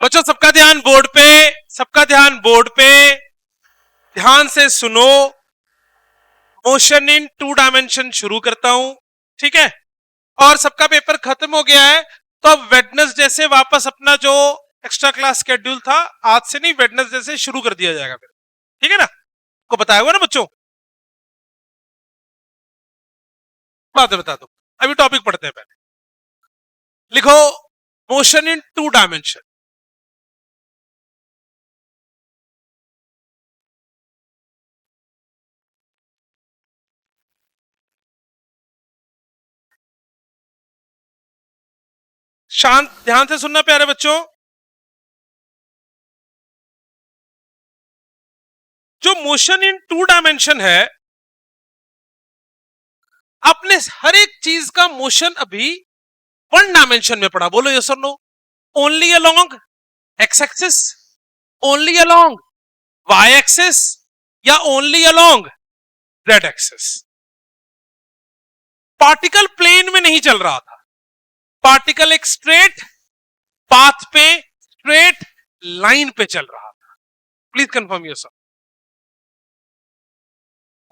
बच्चों सबका ध्यान बोर्ड पे, सबका ध्यान बोर्ड पे, ध्यान से सुनो। मोशन इन 2 डायमेंशन शुरू करता हूं, ठीक है। और सबका पेपर खत्म हो गया है, तो अब वेडनेसडे से वापस अपना जो एक्स्ट्रा क्लास शेड्यूल था, आज से नहीं वेडनेसडे से शुरू कर दिया जाएगा फिर, ठीक है ना। को बताया हुआ ना बच्चों, बता दो। अभी टॉपिक पढ़ते हैं पहले। लिखो मोशन इन 2 डायमेंशन। शांत ध्यान से सुनना प्यारे बच्चों। जो मोशन इन 2 डायमेंशन है, आपने हर एक चीज का मोशन अभी 1 डायमेंशन में पढ़ा। बोलो यस और no. Only along X axis, only along Y axis, या only along Z axis. Particle plane में नहीं चल रहा था, पार्टिकल एक स्ट्रेट पाथ पे, स्ट्रेट लाइन पे चल रहा था। Please confirm yourself.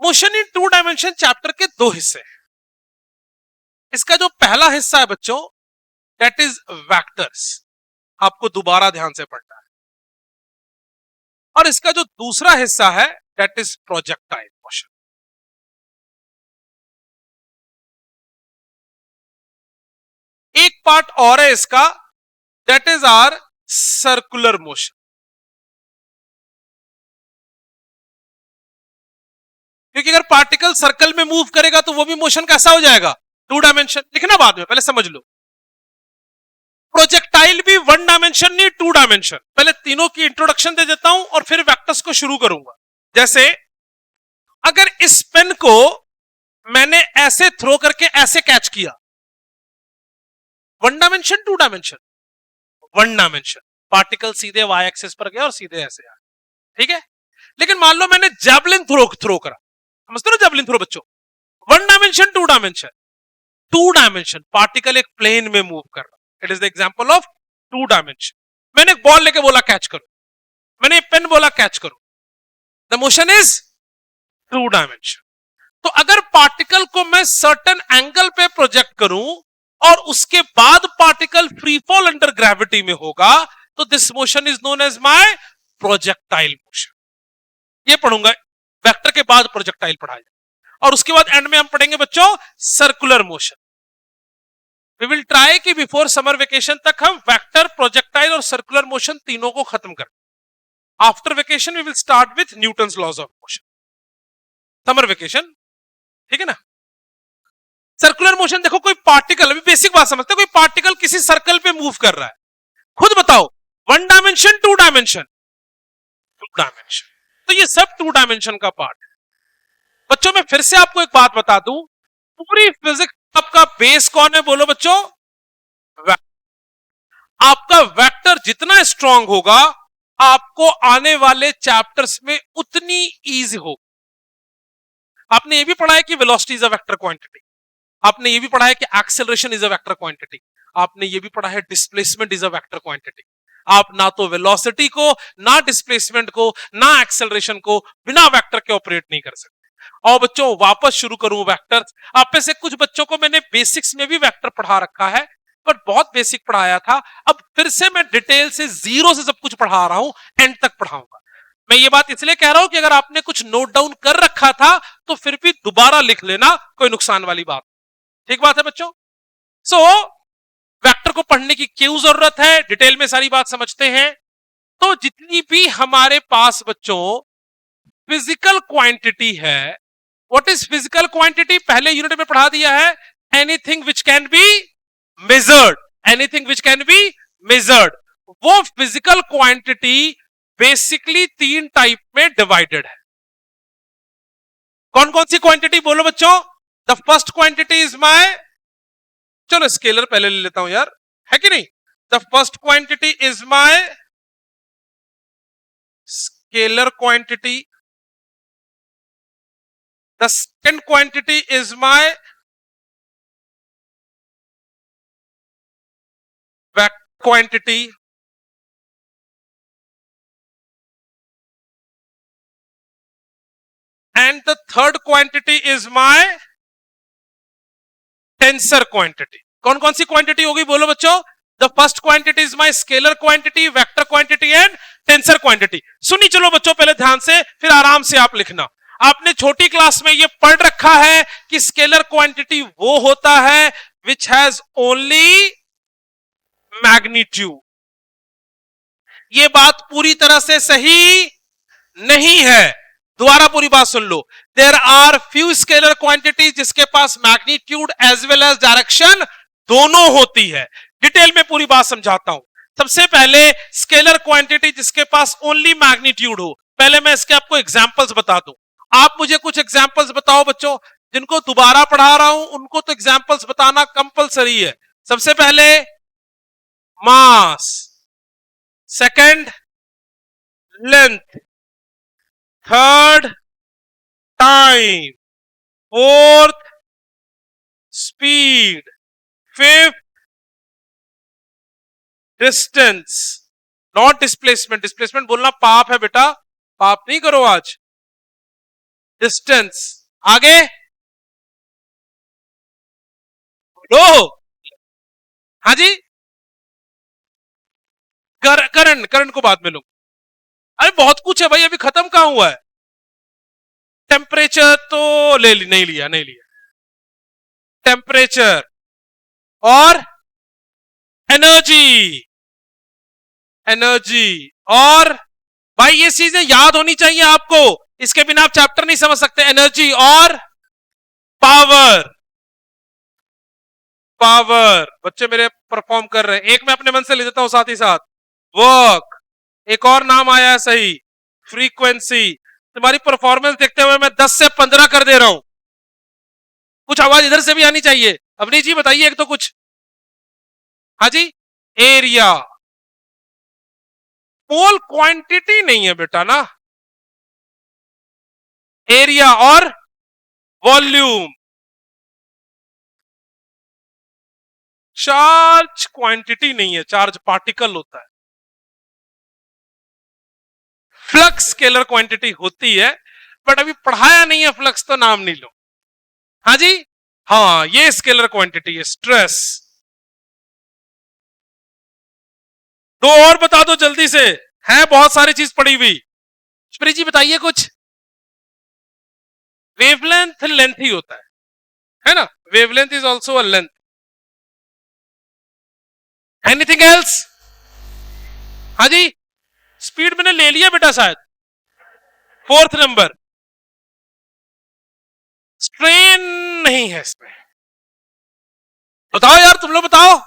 Motion in 2 dimension chapter के 2 हिस्से हैं। इसका जो पहला हिस्सा है बच्चों, दैट इज वेक्टर्स, आपको दोबारा ध्यान से पढ़ना है। और इसका जो दूसरा हिस्सा है, दैट इज प्रोजेक्टाइल मोशन। एक पार्ट और है इसका, that is our circular motion. क्योंकि अगर पार्टिकल सर्कल में मूव करेगा तो वो भी मोशन कैसा हो जाएगा, 2 डायमेंशन। लिखना बाद में, पहले समझ लो। प्रोजेक्टाइल भी 1 डायमेंशन नहीं, 2 डायमेंशन। पहले तीनों की इंट्रोडक्शन दे देता हूं और फिर वेक्टर्स को शुरू करूंगा। जैसे अगर इस पेन को मैंने ऐसे थ्रो करके ऐसे कैच किया, 1 डायमेंशन 2 डायमेंशन, 1 डायमेंशन। पार्टिकल सीधे वाई एक्सिस पर गया और सीधे ऐसे आया, ठीक है। लेकिन मान लो मैंने जैवलिन थ्रो करा, समझते हो जैवलिन थ्रो बच्चों, 1 डायमेंशन 2 डायमेंशन। 2 डायमेंशन, पार्टिकल एक प्लेन में मूव कर रहा, it is the example of 2 dimension. मैंने एक बॉल लेके बोला कैच करो, मैंने एक पेन बोला कैच करो, द मोशन इज 2 डायमेंशन। तो अगर पार्टिकल को मैं सर्टेन एंगल पे प्रोजेक्ट करूं और उसके बाद particle free fall under gravity में होगा, तो this motion is known as my projectile motion. ये पढ़ूंगा, वेक्टर के बाद प्रोजेक्टाइल पढ़ा जाए। और उसके बाद एंड में हम पढ़ेंगे बच्चों circular motion. We will try कि बिफोर समर वेकेशन तक हम वेक्टर, प्रोजेक्टाइल और सर्कुलर मोशन तीनों को खत्म करें। After vacation we will start with Newton's laws of motion. Summer vacation, ठीक है ना। सर्कुलर मोशन देखो, कोई पार्टिकल, अभी बेसिक बात समझते हैं, कोई पार्टिकल किसी सर्कल पे मूव कर रहा है, खुद बताओ 1 डायमेंशन 2 डायमेंशन, 2 डायमेंशन। तो ये सब 2 डायमेंशन का पार्ट है। बच्चों मैं फिर से आपको एक बात बता दूं, पूरी फिजिक्स आपका बेस कौन है, बोलो बच्चों, आपका वेक्टर जितना स्ट्रांग होगा, आपको आने वाले चैप्टर्स में उतनी ईजी होगी। आपने ये भी पढ़ा है कि velocity is a vector quantity, आपने ये भी पढ़ा है कि acceleration is a vector quantity, आपने ये भी पढ़ा है displacement is a vector quantity. आप ना तो वेलोसिटी को, ना डिस्प्लेसमेंट को, ना एक्सेलरेशन को बिना वेक्टर के ऑपरेट नहीं कर सकते। और बच्चों वापस शुरू करूं वेक्टर्स। आप में से कुछ बच्चों को मैंने बेसिक्स में भी वेक्टर पढ़ा रखा है, पर बहुत बेसिक पढ़ाया था। अब फिर से मैं डिटेल से जीरो से सब कुछ पढ़ा रहा हूं, एंड तक पढ़ाऊंगा। मैं ये बात इसलिए कह रहा हूं कि अगर आपने कुछ नोट डाउन कर रखा था तो फिर भी दोबारा लिख लेना, कोई नुकसान वाली बात, ठीक बात है बच्चों। सो वेक्टर को पढ़ने की क्यों जरूरत है, डिटेल में सारी बात समझते हैं। तो जितनी भी हमारे पास बच्चों फिजिकल क्वांटिटी है, व्हाट इज फिजिकल क्वांटिटी, पहले यूनिट में पढ़ा दिया है, anything which can be measured, anything which can be measured. वो फिजिकल क्वांटिटी बेसिकली 3 टाइप में डिवाइडेड है। कौन कौन सी क्वांटिटी बोलो बच्चों। The first quantity is my, चलो स्केलर पहले ले लेता हूं यार, है कि नहीं। The first quantity is my scalar quantity, the second quantity is my vector quantity, and the third quantity is my tensor quantity. कौन कौन सी क्वांटिटी होगी बोलो बच्चों? The first quantity is my scalar quantity, vector quantity and tensor quantity. सुनी चलो बच्चों पहले ध्यान से, फिर आराम से आप लिखना. आपने छोटी क्लास में ये पढ़ रखा है कि स्केलर क्वांटिटी वो होता है विच हैज ओनली मैग्नीट्यूड. ये बात पूरी तरह से सही नहीं है. दोबारा पूरी बात सुन लो. There are few scalar quantity जिसके पास magnitude as well as direction दोनों होती है. डिटेल में पूरी बात समझाता हूं. सबसे पहले स्केलर क्वांटिटी जिसके पास ओनली मैग्नीट्यूड हो. पहले मैं इसके आपको एग्जांपल्स बता दूं. आप मुझे कुछ एग्जांपल्स बताओ बच्चों. जिनको दोबारा पढ़ा रहा हूं उनको तो एग्जांपल्स बताना कंपलसरी है. सबसे पहले mass, second length, third time, fourth speed, fifth distance. Not displacement. Displacement बोलना पाप है बेटा, पाप नहीं करो आज. डिस्टेंस. आगे लो. हाँ जी. करंट. करंट को बाद में लो. अरे बहुत कुछ है भाई, अभी खत्म कहां हुआ है. टेम्परेचर तो नहीं लिया. टेम्परेचर और एनर्जी. और भाई ये चीजें याद होनी चाहिए आपको, इसके बिना आप चैप्टर नहीं समझ सकते. एनर्जी और पावर. बच्चे मेरे परफॉर्म कर रहे हैं. एक मैं अपने मन से ले देता हूं साथ ही साथ. वर्क. एक और नाम आया है सही, फ्रीक्वेंसी. तुम्हारी परफॉर्मेंस देखते हुए मैं 10 से 15 कर दे रहा हूं. कुछ आवाज इधर से भी आनी चाहिए. अवनीश जी बताइए एक तो कुछ. हाँ जी. एरिया. मोल क्वांटिटी नहीं है बेटा ना. एरिया और वॉल्यूम. चार्ज क्वांटिटी नहीं है, चार्ज पार्टिकल होता है. फ्लक्स स्केलर क्वांटिटी होती है, बट अभी पढ़ाया नहीं है फ्लक्स तो नाम नहीं लो. हाँ जी. हाँ ये स्केलर क्वांटिटी है. स्ट्रेस. दो और बता दो जल्दी से, है बहुत सारी चीज पड़ी हुई. स्प्री जी बताइए कुछ. वेवलेंथ लेंथ ही होता है ना. Wavelength is also a length. Anything else? हाँ जी. स्पीड मैंने ले लिया बेटा शायद. Fourth number. स्ट्रेन नहीं है इसमें. बताओ यार तुम लोग बताओ.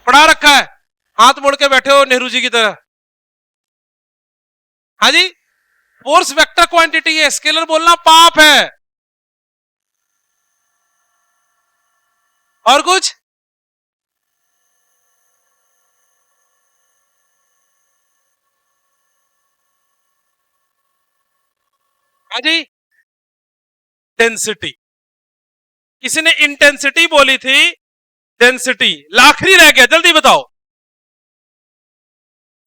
पढ़ा रखा है, हाथ मोड़ के बैठे हो नेहरू जी की तरह. हाँ जी. फोर्स वेक्टर क्वांटिटी है, स्केलर बोलना पाप है. और कुछ? हाँ जी. डेंसिटी. किसी ने इंटेंसिटी बोली थी, डेंसिटी. आखिरी रह गया, जल्दी बताओ.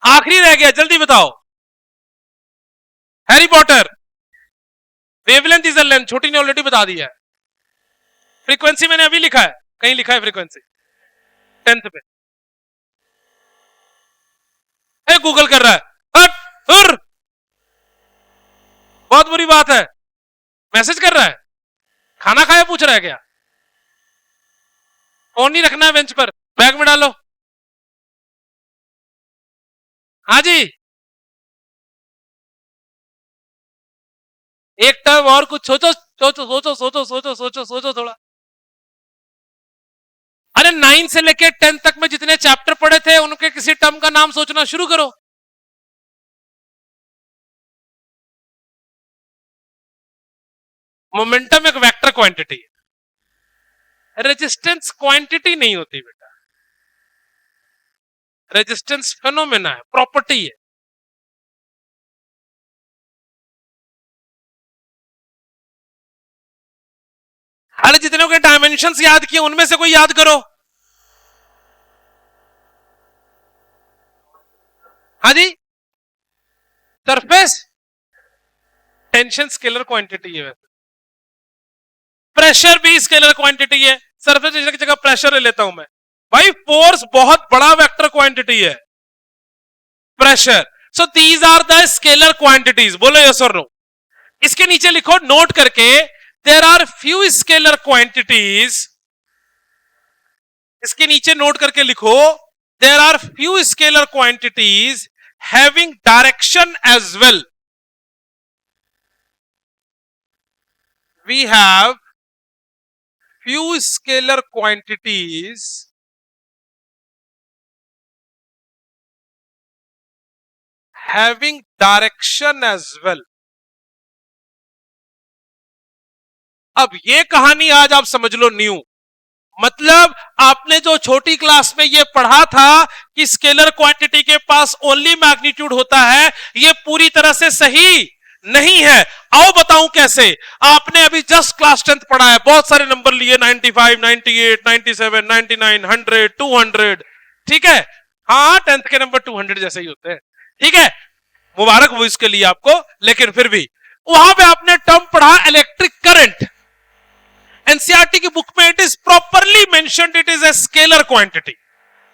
आखिरी रह गया, जल्दी बताओ. Harry Potter. Wavelength is the length, छोटी ने ऑलरेडी बता दिया है. फ्रीक्वेंसी मैंने अभी लिखा है, कहीं लिखा है फ्रीक्वेंसी 10th पे. गूगल कर रहा है. हट हुर. बहुत बुरी बात है. मैसेज कर रहा है. खाना खाया पूछ रहा है क्या? फोन नहीं रखना है बेंच पर, बैग में डालो. हाँ जी. एक टर्म और कुछ सोचो सोचो सोचो सोचो सोचो सोचो सोचो थोड़ा. अरे 9 से लेके 10 तक में जितने चैप्टर पढ़े थे उनके किसी टर्म का नाम सोचना शुरू करो. मोमेंटम एक वेक्टर क्वांटिटी है, रेजिस्टेंस क्वांटिटी नहीं होती बेटा. रेजिस्टेंस फेनोमेना है, प्रॉपर्टी है. अरे जितने के डायमेंशंस याद किए उनमें से कोई याद करो. हाँ जी. सरफेस. टेंशन स्केलर क्वांटिटी है, वैसे प्रेशर भी स्केलर क्वांटिटी है। सरफेस टेंशन की जगह प्रेशर ले लेता हूं मैं। भाई फोर्स बहुत बड़ा वेक्टर क्वांटिटी है, pressure. So these are the scalar quantities. बोलो यस और नो। इसके नीचे लिखो नोट करके, there are few scalar quantities. इसके नीचे नोट करके लिखो, there are few scalar quantities having direction as well. We have few scalar quantities having direction as well। अब ये कहानी आज आप समझ लो न्यू, मतलब आपने जो छोटी क्लास में ये पढ़ा था कि स्केलर क्वांटिटी के पास ओनली मैग्नीट्यूड होता है, ये पूरी तरह से सही नहीं है। आओ बताऊं कैसे। आपने अभी जस्ट क्लास 10th पढ़ा है, बहुत सारे नंबर लिए, 95, 98, 97, 99, 100, 200, ठीक है। हाँ 10th के नंबर 200 जैसे ही होते हैं, ठीक है, मुबारक हो इसके लिए आपको। लेकिन फिर भी वहां पे आपने टर्म पढ़ा इलेक्ट्रिक करंट। एनसीईआरटी की बुक में it is properly mentioned, it is a scalar quantity.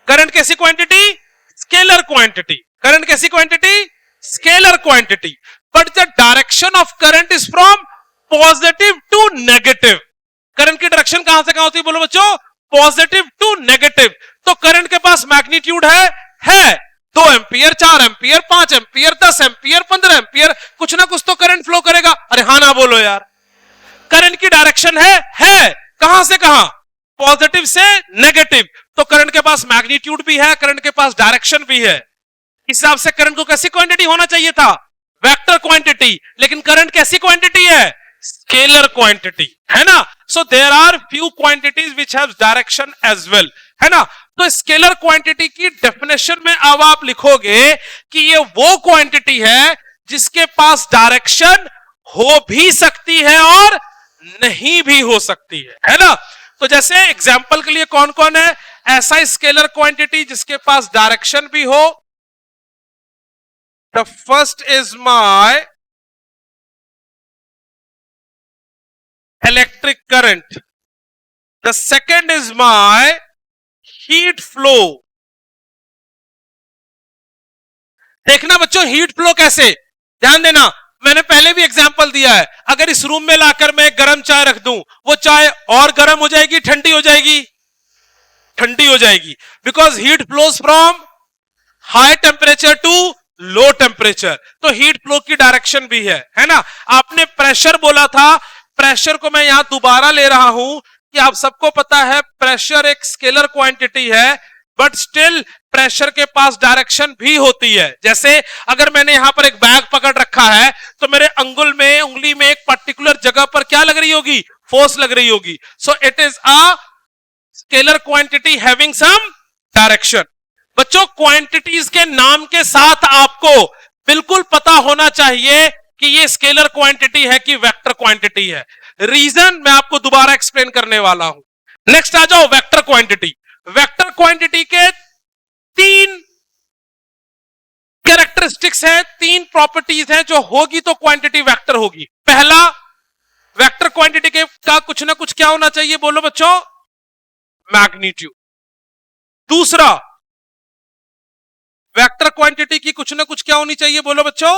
Current कैसी क्वांटिटी? Scalar quantity. करंट कैसी quantity? Scalar quantity. But the direction of current is from positive to negative. Current की direction कहां से कहां होती है बोलो बच्चों? Positive to negative. तो करंट के पास मैग्नीट्यूड है 2 ampere, 4 ampere, 5 ampere, 10 ampere, 15 ampere, कुछ ना कुछ तो करंट फ्लो करेगा। अरे हाँ ना बोलो यार। करंट की डायरेक्शन है कहां से कहां? पॉजिटिव से नेगेटिव। तो करंट के पास मैग्नीट्यूड भी है, करंट के पास डायरेक्शन भी है। इस हिसाब से करंट को कैसी क्वांटिटी होना चाहिए था? Vector quantity. लेकिन करंट कैसी क्वांटिटी है? स्केलर क्वांटिटी, है ना। So there are few quantities which have direction as well, है ना। तो स्केलर क्वांटिटी की डेफिनेशन में अब आप लिखोगे कि ये वो क्वांटिटी है जिसके पास डायरेक्शन हो भी सकती है और नहीं भी हो सकती है ना। तो जैसे एग्जाम्पल के लिए कौन कौन है ऐसा स्केलर क्वांटिटी जिसके पास डायरेक्शन भी हो? The first is my electric current, the second is my heat flow. देखना बच्चों हीट फ्लो कैसे, ध्यान देना, मैंने पहले भी एग्जांपल दिया है। अगर इस रूम में लाकर मैं गर्म चाय रख दूं, वो चाय और गर्म हो जाएगी, ठंडी हो जाएगी? ठंडी हो जाएगी, because heat flows from high temperature to low temperature. तो हीट फ्लो की डायरेक्शन भी है ना। आपने प्रेशर बोला था, प्रेशर को मैं यहां दोबारा ले रहा हूं कि आप सबको पता है प्रेशर एक स्केलर क्वांटिटी है, बट स्टिल प्रेशर के पास डायरेक्शन भी होती है। जैसे अगर मैंने यहां पर एक बैग पकड़ रखा है तो मेरे उंगली में एक पर्टिकुलर जगह पर क्या लग रही होगी? फोर्स लग रही होगी। So it is a scalar quantity having some direction. बच्चों क्वांटिटीज के नाम के साथ आपको बिल्कुल पता होना चाहिए कि ये स्केलर क्वांटिटी है कि वेक्टर क्वांटिटी है। रीजन मैं आपको दोबारा एक्सप्लेन करने वाला हूं। नेक्स्ट आ जाओ वेक्टर क्वांटिटी। वेक्टर क्वांटिटी के 3 कैरेक्टरिस्टिक्स हैं, 3 प्रॉपर्टीज हैं, जो होगी तो क्वांटिटी वेक्टर होगी। पहला, वेक्टर क्वांटिटी के का कुछ ना कुछ क्या होना चाहिए बोलो बच्चों? मैग्नीट्यूड। दूसरा, वेक्टर क्वांटिटी की कुछ ना कुछ क्या होनी चाहिए बोलो बच्चों?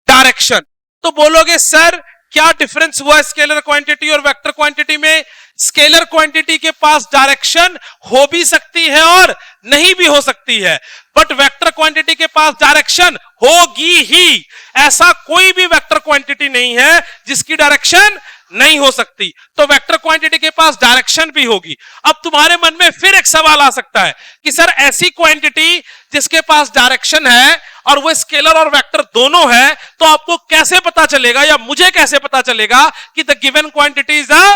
डायरेक्शन। तो बोलोगे सर क्या डिफरेंस हुआ स्केलर क्वांटिटी और वेक्टर क्वांटिटी में? स्केलर क्वांटिटी के पास डायरेक्शन हो भी सकती है और नहीं भी हो सकती है, बट वेक्टर क्वांटिटी के पास डायरेक्शन होगी ही। ऐसा कोई भी वेक्टर क्वांटिटी नहीं है जिसकी डायरेक्शन नहीं हो सकती। तो वेक्टर क्वांटिटी के पास डायरेक्शन भी होगी। अब तुम्हारे मन में फिर एक सवाल आ सकता है कि सर ऐसी क्वांटिटी जिसके पास डायरेक्शन है और वो स्केलर और वेक्टर दोनों है, तो आपको कैसे पता चलेगा या मुझे कैसे पता चलेगा कि the given quantity is a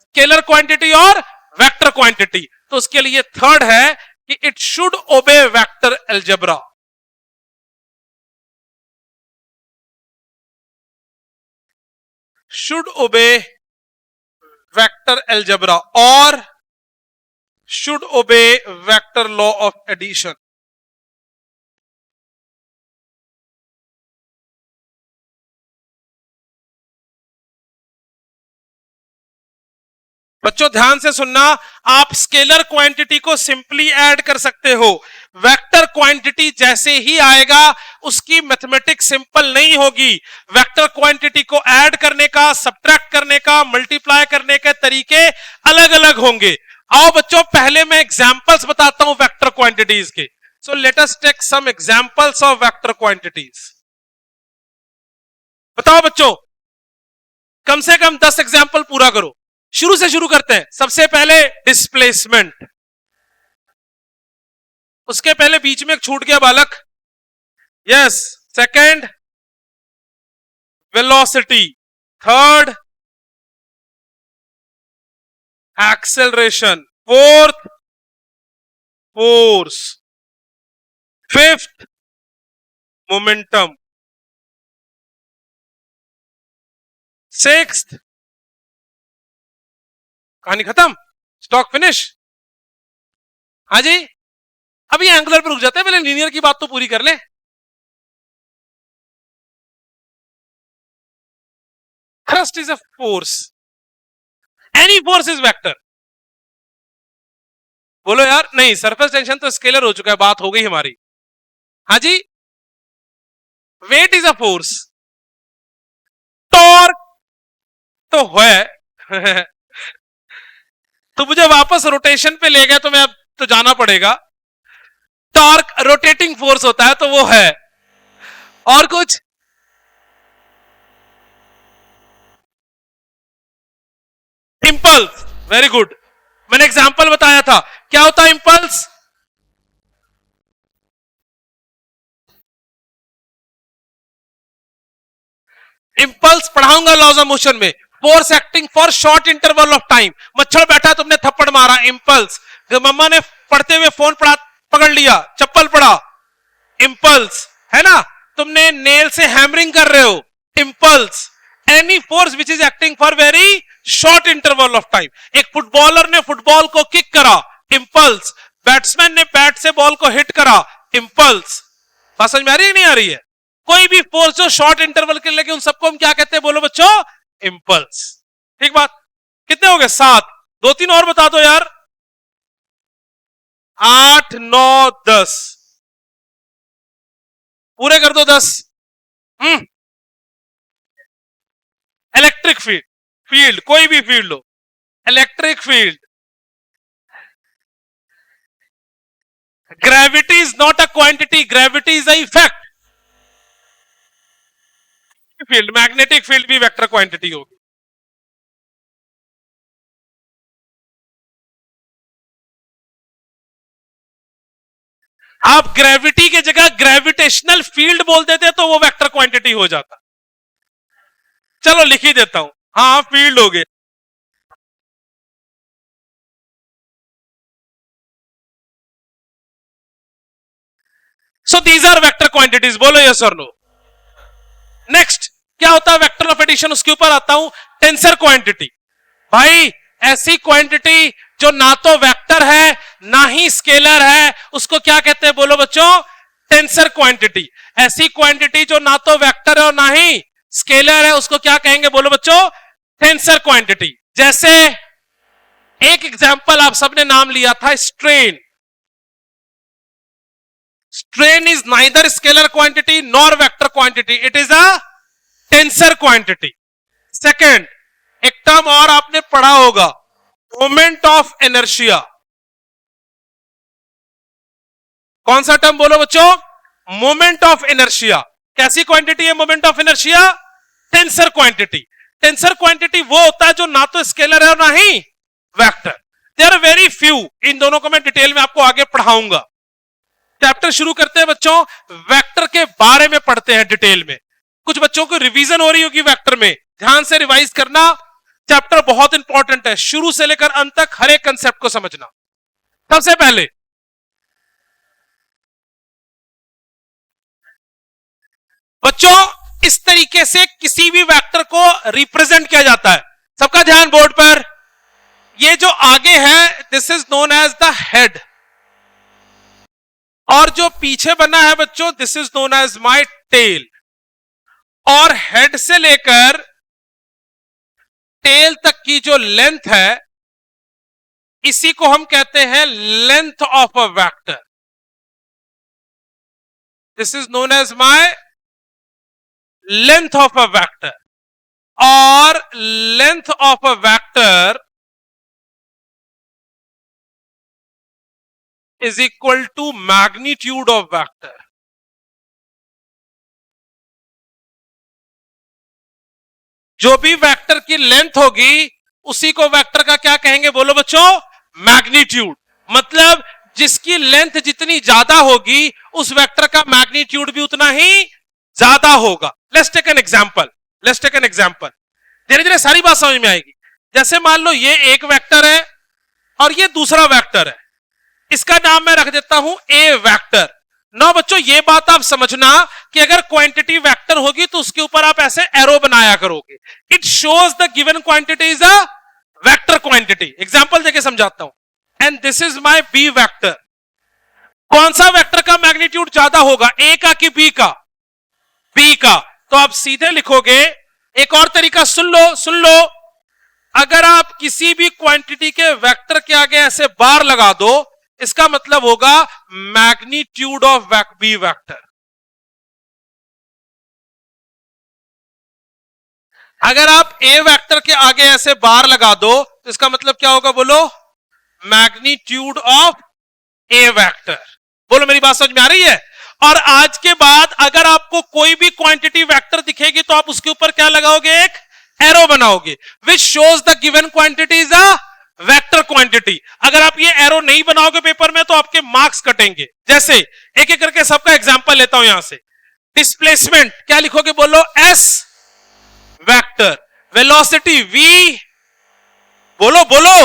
scalar quantity और वेक्टर क्वांटिटी? तो उसके लिए थर्ड है कि इट शुड ओबे vector algebra. should obey vector algebra or should obey vector law of addition। बच्चों ध्यान से सुनना, आप स्केलर क्वांटिटी को सिंपली ऐड कर सकते हो, वेक्टर क्वांटिटी जैसे ही आएगा उसकी मैथमेटिक्स सिंपल नहीं होगी। वेक्टर क्वांटिटी को ऐड करने का, सब्ट्रैक्ट करने का, मल्टीप्लाई करने के तरीके अलग अलग होंगे। आओ बच्चों पहले मैं एग्जांपल्स बताता हूं वेक्टर क्वांटिटीज के। So let us take some examples of vector quantities. बताओ बच्चों, कम से कम 10 एग्जांपल पूरा करो। शुरू से शुरू करते हैं। सबसे पहले डिस्प्लेसमेंट, उसके पहले बीच में एक छूट गया बालक, yes. Second velocity, third acceleration, fourth force, fifth momentum, sixth, कहानी खत्म, स्टॉक फिनिश। हाँ जी, अभी एंगुलर पर रुक जाते हैं, पहले लीनियर की बात तो पूरी कर ले। Thrust is a force, any force is vector. बोलो यार, नहीं सरफेस टेंशन तो स्केलर हो चुका है, बात हो गई हमारी। हाँ जी, weight is a force, torque तो है तो मुझे वापस रोटेशन पे ले गया तो मैं अब तो जाना पड़ेगा। टॉर्क रोटेटिंग फोर्स होता है तो वो है। और कुछ? इंपल्स, वेरी गुड, मैंने एग्जांपल बताया था। क्या होता है इंपल्स? इंपल्स पढ़ाऊंगा लॉज ऑफ मोशन में। Force acting for short interval of time. मच्छर बैठा, तुमने थप्पड़ मारा, इंपल्स। मम्मा ने पढ़ते हुए फोन पढ़ा, पकड़ लिया, चप्पल पड़ा, इंपल्स है ना। तुमने नेल से हैमरिंग कर रहे हो, impulse. Any force which is acting for very short interval of time. एक फुटबॉलर ने फुटबॉल को किक करा, इंपल्स। बैट्समैन ने बैट से बॉल को हिट करा, इंपल्स। बात समझ में आ रही है नहीं आ रही है? कोई भी फोर्स जो शॉर्ट इंटरवल के लिए, उन सबको हम क्या कहते हैं बोलो बच्चों? इंपल्स। ठीक बात। कितने हो गए? 7। 2-3 और बता दो यार। 8, 9, 10 पूरे कर दो। 10। इलेक्ट्रिक फील्ड, फील्ड कोई भी फील्ड हो, electric field. Gravity is not a quantity, gravity is a effect. Field, magnetic field भी वेक्टर क्वांटिटी होगी। आप ग्रेविटी की जगह ग्रेविटेशनल फील्ड बोल देते तो वो वेक्टर क्वांटिटी हो जाता। चलो लिख ही देता हूं, हाँ फील्ड हो गए। So these are vector quantities, बोलो यस और नो। नेक्स्ट क्या होता है वेक्टर ऑफ एडिशन, उसके ऊपर आता हूं। Tensor quantity. भाई ऐसी क्वांटिटी जो ना तो वेक्टर है ना ही स्केलर है, उसको क्या कहते हैं बोलो बच्चों? Tensor quantity. ऐसी क्वांटिटी जो ना तो वेक्टर है और ना ही स्केलर है, उसको क्या कहेंगे बोलो बच्चों? Tensor quantity. जैसे एक एग्जांपल आप सबने नाम लिया था, strain. Strain is neither scalar quantity nor vector quantity, it is a tensor quantity. Second, एक टर्म और आपने पढ़ा होगा, मोमेंट ऑफ इनर्शिया। कौन सा टर्म बोलो बच्चों? Moment of inertia. कैसी क्वांटिटी है moment of inertia? Tensor quantity. Tensor quantity वो होता है जो ना तो स्केलर है और ना ही vector. There are very few, इन दोनों को मैं डिटेल में आपको आगे पढ़ाऊंगा। चैप्टर शुरू करते हैं बच्चों, वेक्टर के बारे में पढ़ते हैं डिटेल में। कुछ बच्चों को रिवीजन हो रही होगी वेक्टर में, ध्यान से रिवाइज करना। चैप्टर बहुत इंपॉर्टेंट है, शुरू से लेकर अंत तक हर एक कंसेप्ट को समझना। सबसे पहले बच्चों इस तरीके से किसी भी वेक्टर को रिप्रेजेंट किया जाता है। सबका ध्यान बोर्ड पर। ये जो आगे है this is known as the head, और जो पीछे बना है बच्चों this is known as my tail. और हेड से लेकर टेल तक की जो लेंथ है इसी को हम कहते हैं length of a vector. This is known as my length of a vector. और length of a vector is equal to magnitude of vector. जो भी वेक्टर की लेंथ होगी उसी को वेक्टर का क्या कहेंगे बोलो बच्चों? मैग्नीट्यूड. मतलब जिसकी लेंथ जितनी ज्यादा होगी उस वेक्टर का मैग्नीट्यूड भी उतना ही ज्यादा होगा. Let's take an example. Let's take an example. धीरे धीरे सारी बात समझ में आएगी. जैसे मान लो ये एक वेक्टर है और ये दूसरा वेक्टर है. इसका नाम मैं रख देता हूं ए वेक्टर. नो बच्चों ये बात आप समझना कि अगर क्वांटिटी वेक्टर होगी तो उसके ऊपर आप ऐसे एरो बनाया करोगे. It shows the given quantity is a vector quantity. Example देके समझाता हूं. And this is my B vector. कौन सा वेक्टर का मैग्नीट्यूड ज्यादा होगा, ए का कि बी का? बी का. तो आप सीधे लिखोगे. एक और तरीका सुन लो, सुन लो. अगर आप किसी भी क्वांटिटी के वेक्टर के आगे ऐसे बार लगा दो इसका मतलब होगा मैग्नीट्यूड ऑफ बी वेक्टर. अगर आप ए वेक्टर के आगे ऐसे बार लगा दो तो इसका मतलब क्या होगा बोलो? Magnitude of A vector. बोलो मेरी बात समझ में आ रही है? और आज के बाद अगर आपको कोई भी क्वांटिटी वेक्टर दिखेगी तो आप उसके ऊपर क्या लगाओगे? एक एरो बनाओगे विच shows the given quantity is a vector quantity. अगर आप ये एरो नहीं बनाओगे पेपर में तो आपके मार्क्स कटेंगे. जैसे एक एक करके सबका एग्जांपल लेता हूं यहां से. डिस्प्लेसमेंट क्या लिखोगे बोलो? S vector. वेलोसिटी वी, बोलो बोलो,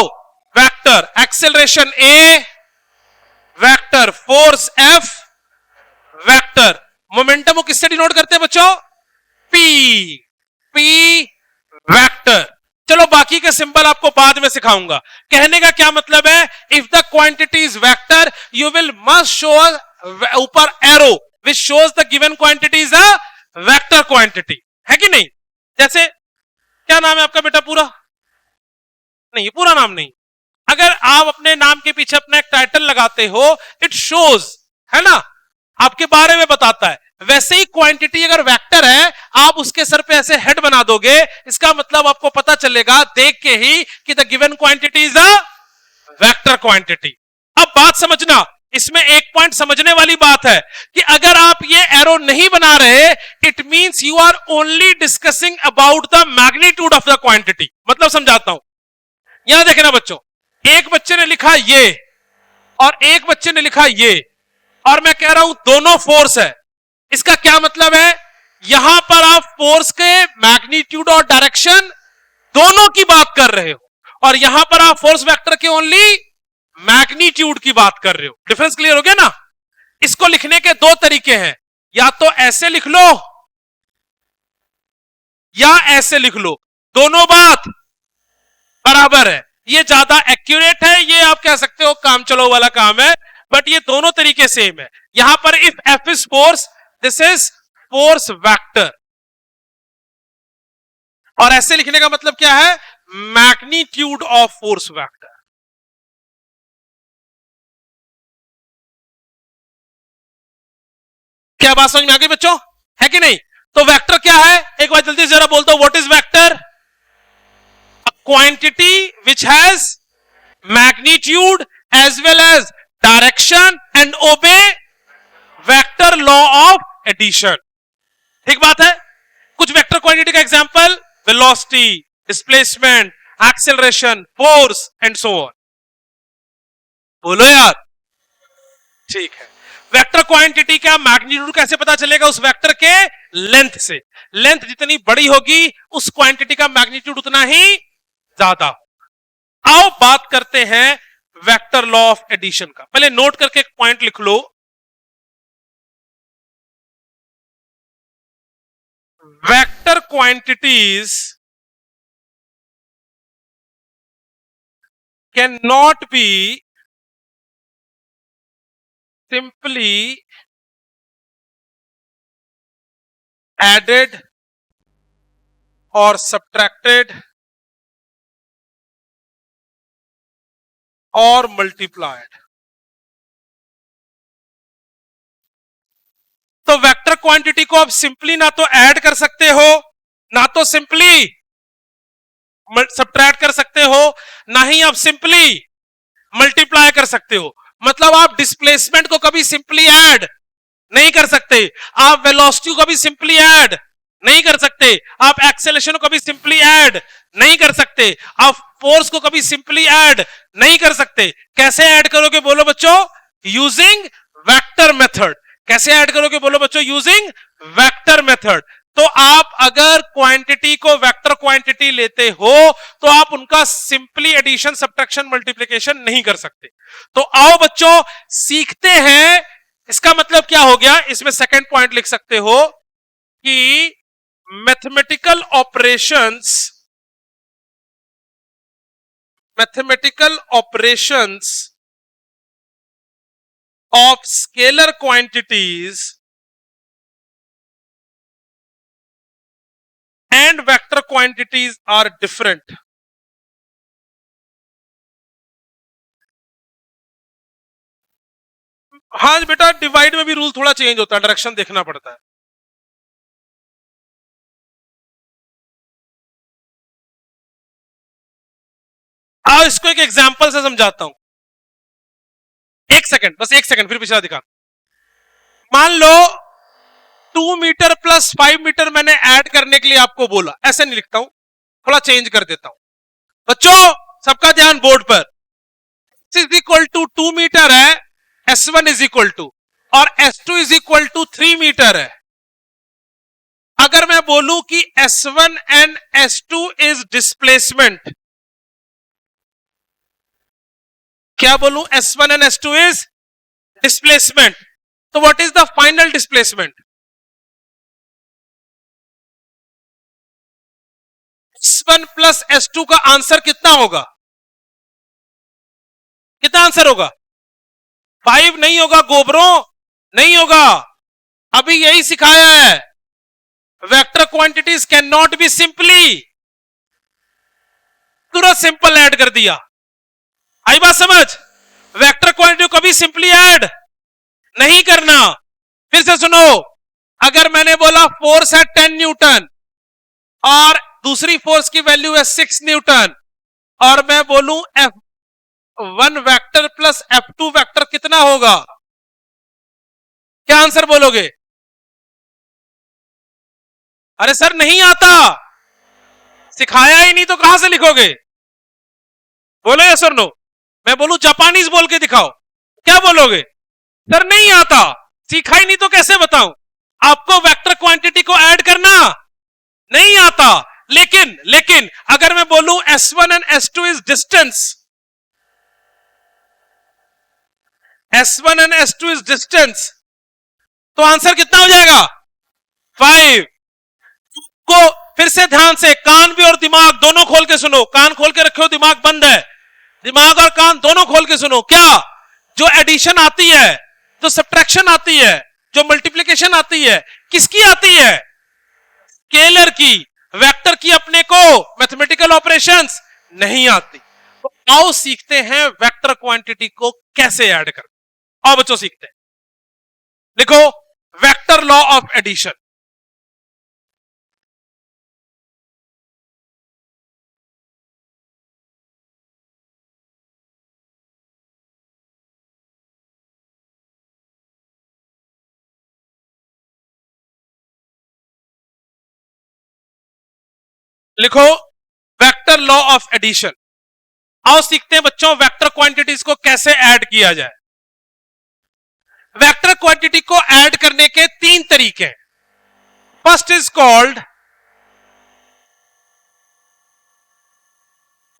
vector. Acceleration A vector. Force F vector. Momentum को किससे डिनोट करते हैं बच्चों? पी. P vector. चलो बाकी के सिंबल आपको बाद में सिखाऊंगा. कहने का क्या मतलब है? If the quantity is vector you will must show ऊपर arrow which shows the given quantity is a vector quantity. है कि नहीं? जैसे क्या नाम है आपका बेटा? पूरा नहीं, पूरा नाम नहीं. अगर आप अपने नाम के पीछे अपना एक टाइटल लगाते हो इट शोज, है ना, आपके बारे में बताता है. वैसे ही क्वांटिटी अगर वेक्टर है आप उसके सर पे ऐसे हेड बना दोगे इसका मतलब आपको पता चलेगा देख के ही कि the given quantity is a vector quantity. अब बात समझना. इसमें एक पॉइंट समझने वाली बात है कि अगर आप ये एरो नहीं बना रहे it means you are only discussing about the magnitude of the quantity. मतलब समझाता हूं. यहां देखना बच्चों. एक बच्चे ने लिखा ये और एक बच्चे ने लिखा ये और मैं कह रहा हूं दोनों फोर्स है. इसका क्या मतलब है? यहां पर आप फोर्स के मैग्नीट्यूड और डायरेक्शन दोनों की बात कर रहे हो और यहां पर आप फोर्स वेक्टर के ओनली मैग्नीट्यूड की बात कर रहे हो. डिफरेंस क्लियर हो गया ना? इसको लिखने के दो तरीके हैं. या तो ऐसे लिख लो या ऐसे लिख लो. दोनों बात बराबर है. ये ज्यादा एक्यूरेट है. ये आप कह सकते हो काम चलो वाला काम है. बट ये दोनों तरीके सेम है. यहां पर if F is force this is force vector. और ऐसे लिखने का मतलब क्या है? Magnitude of force vector. क्या बात समझ में आ गई बच्चों? है कि नहीं? तो वेक्टर क्या है? एक बार जल्दी से जरा बोल दो. What is vector? A quantity which has magnitude as well as direction and obey vector law of addition. ठीक बात है? कुछ वेक्टर क्वांटिटी का example velocity, displacement, acceleration, force and so on. बोलो यार. ठीक है. वेक्टर क्वांटिटी का मैग्नीट्यूड कैसे पता चलेगा? उस वेक्टर के लेंथ से. लेंथ जितनी बड़ी होगी उस क्वांटिटी का मैग्नीट्यूड उतना ही ज्यादा होगा. आओ बात करते हैं वेक्टर लॉ ऑफ एडिशन का. पहले नोट करके एक पॉइंट लिख लो. Vector quantities can not be simply added or subtracted और मल्टीप्लाइड। तो वेक्टर क्वांटिटी को आप सिंपली ना तो ऐड कर सकते हो, ना तो सिंपली सब्ट्रैक्ट कर सकते हो, ना ही आप सिंपली मल्टीप्लाई कर सकते हो। मतलब आप डिस्प्लेसमेंट को कभी सिंपली ऐड नहीं कर सकते, आप वेलोसिटी को कभी सिंपली ऐड नहीं कर सकते, आप एक्सेलरेशन को कभी सिंपली ऐड नहीं कर सकते, आप फोर्स को कभी सिंपली ऐड नहीं कर सकते। कैसे ऐड करोगे बोलो बच्चों? Using vector method. कैसे ऐड करोगे बोलो बच्चों? Using vector method. तो आप अगर क्वांटिटी को वेक्टर क्वांटिटी लेते हो तो आप उनका सिंपली एडिशन सब्ट्रैक्शन मल्टीप्लिकेशन नहीं कर सकते। तो आओ बच्चों सीखते हैं। इसका मतलब क्या हो गया? इसमें सेकंड पॉइंट लिख सकते हो कि mathematical operations of scalar quantities and vector quantities are different. हाँ बेटा, डिवाइड में भी रूल थोड़ा चेंज होता है, डायरेक्शन देखना पड़ता है। आओ इसको एक एग्जांपल से समझाता हूं। एक सेकंड, बस एक सेकंड, फिर पिछला दिखा। मान लो 2 मीटर प्लस 5 मीटर मैंने ऐड करने के लिए आपको बोला। ऐसे नहीं लिखता हूं, थोड़ा चेंज कर देता हूं। बच्चों सबका ध्यान बोर्ड पर। इज इक्वल टू 2 मीटर है, S1 इज इक्वल टू, और S2 is equal to 3 metre है। अगर मैं बोलूं कि S1 and S2 is displacement, क्या बोलूं? S1 and S2 is displacement. तो what is the final displacement? S1 plus S2 का आंसर कितना होगा? कितना आंसर होगा? 5 नहीं होगा गोबरों, नहीं होगा। अभी यही सिखाया है, vector quantities can not be simply, तुरंत सिंपल ऐड कर दिया। आई बात समझ? वेक्टर क्वांटिटी को कभी सिंपली ऐड नहीं करना। फिर से सुनो, अगर मैंने बोला फोर्स है 10 न्यूटन और दूसरी फोर्स की वैल्यू है 6 न्यूटन, और मैं बोलूं F1 vector plus F2 vector कितना होगा, क्या आंसर बोलोगे? अरे सर नहीं आता, सिखाया ही नहीं तो कहां से लिखोगे? बोलो या सर नो। मैं बोलूं जापानीज बोल के दिखाओ, क्या बोलोगे? सर नहीं आता, सीखा ही नहीं तो कैसे बताऊं? आपको वेक्टर क्वांटिटी को ऐड करना नहीं आता। लेकिन अगर मैं बोलूं S1 and S2 is distance, S1 and S2 is distance, तो आंसर कितना हो जाएगा? 5। को फिर से ध्यान से, कान भी और दिमाग दोनों खोल के सुनो। कान खोल के रखो, दिमाग बंद है। दिमाग और कान दोनों खोल के सुनो। क्या जो एडिशन आती है, जो सब्ट्रैक्शन आती है, जो मल्टीप्लिकेशन आती है, किसकी आती है? स्केलर की। वेक्टर की अपने को मैथमेटिकल ऑपरेशंस नहीं आती। तो आओ सीखते हैं वेक्टर क्वांटिटी को कैसे ऐड कर। आओ बच्चों सीखते हैं। लिखो वेक्टर लॉ ऑफ एडिशन। लिखो वेक्टर लॉ ऑफ एडिशन। आओ सीखते हैं बच्चों वेक्टर क्वांटिटीज को कैसे ऐड किया जाए। वेक्टर क्वांटिटी को ऐड करने के 3 तरीके हैं। First is called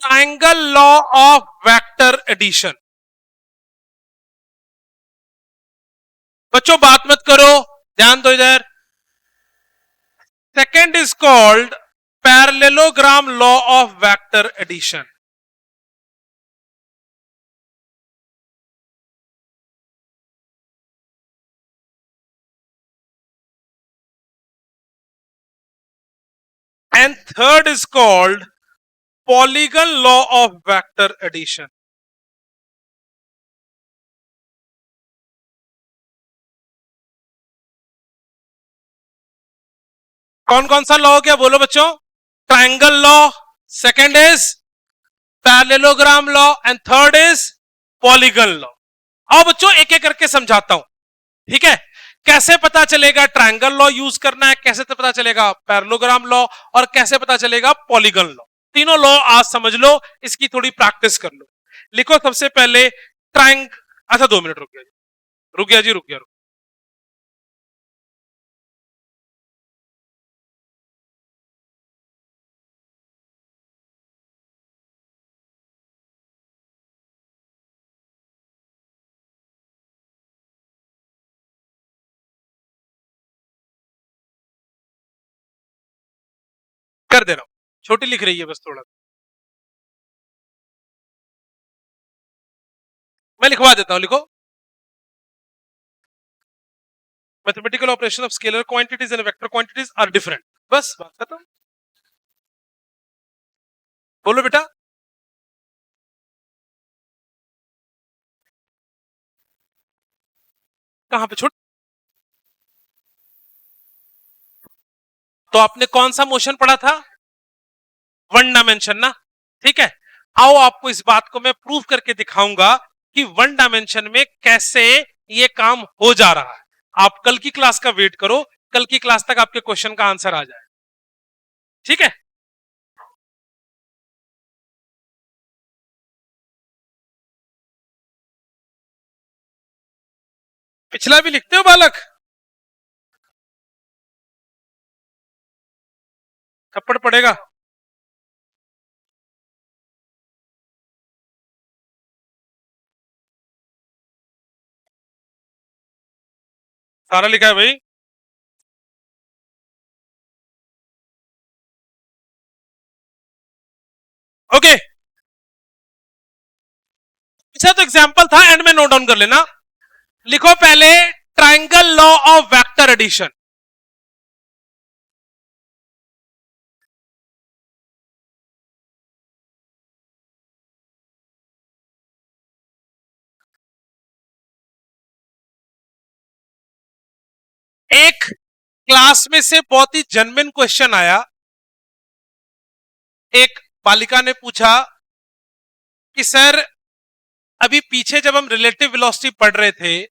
triangle law of vector addition. बच्चों बात मत करो, ध्यान दो इधर। Second is called parallelogram law of vector addition. And third is called polygon law of vector addition. कौन कौन सा लॉ हो गया बोलो बच्चों? Triangle law, second is parallelogram law and third is polygon law. आओ बच्चों एक एक करके समझाता हूं, ठीक है? कैसे पता चलेगा ट्रायंगल लॉ यूज करना है, कैसे तो पता चलेगा पैरेललोग्राम लॉ, और कैसे पता चलेगा पॉलीगन लॉ। तीनों लॉ आज समझ लो, इसकी थोड़ी प्रैक्टिस कर लो। लिखो सबसे पहले ट्रायंग, अच्छा 2 मिनट रुक गया जी, रुक गया जी, रुक गया, रुक। कर दे रहा हूं, छोटी लिख रही है बस थोड़ा, मैं लिखवा देता हूं, लिखो। Mathematical operation of scalar quantities and vector quantities are different, बस बात खत्म। बोलो बेटा। कहां पे छोड़, तो आपने कौन सा मोशन पढ़ा था? वन डायमेंशन ना, ठीक है। आओ आपको इस बात को मैं प्रूव करके दिखाऊंगा कि वन डायमेंशन में कैसे ये काम हो जा रहा है। आप कल की क्लास का वेट करो, कल की क्लास तक आपके क्वेश्चन का आंसर आ जाए, ठीक है। पिछला भी लिखते हो बालक? थप्पड़ पड़ेगा। सारा लिखा है भाई। ओके, अच्छा तो एग्जांपल था, एंड में नोट डाउन कर लेना। लिखो पहले triangle law of vector addition. एक क्लास में से बहुत ही जेन्युइन क्वेश्चन आया। एक बालिका ने पूछा कि सर अभी पीछे जब हम रिलेटिव वेलोसिटी पढ़ रहे थे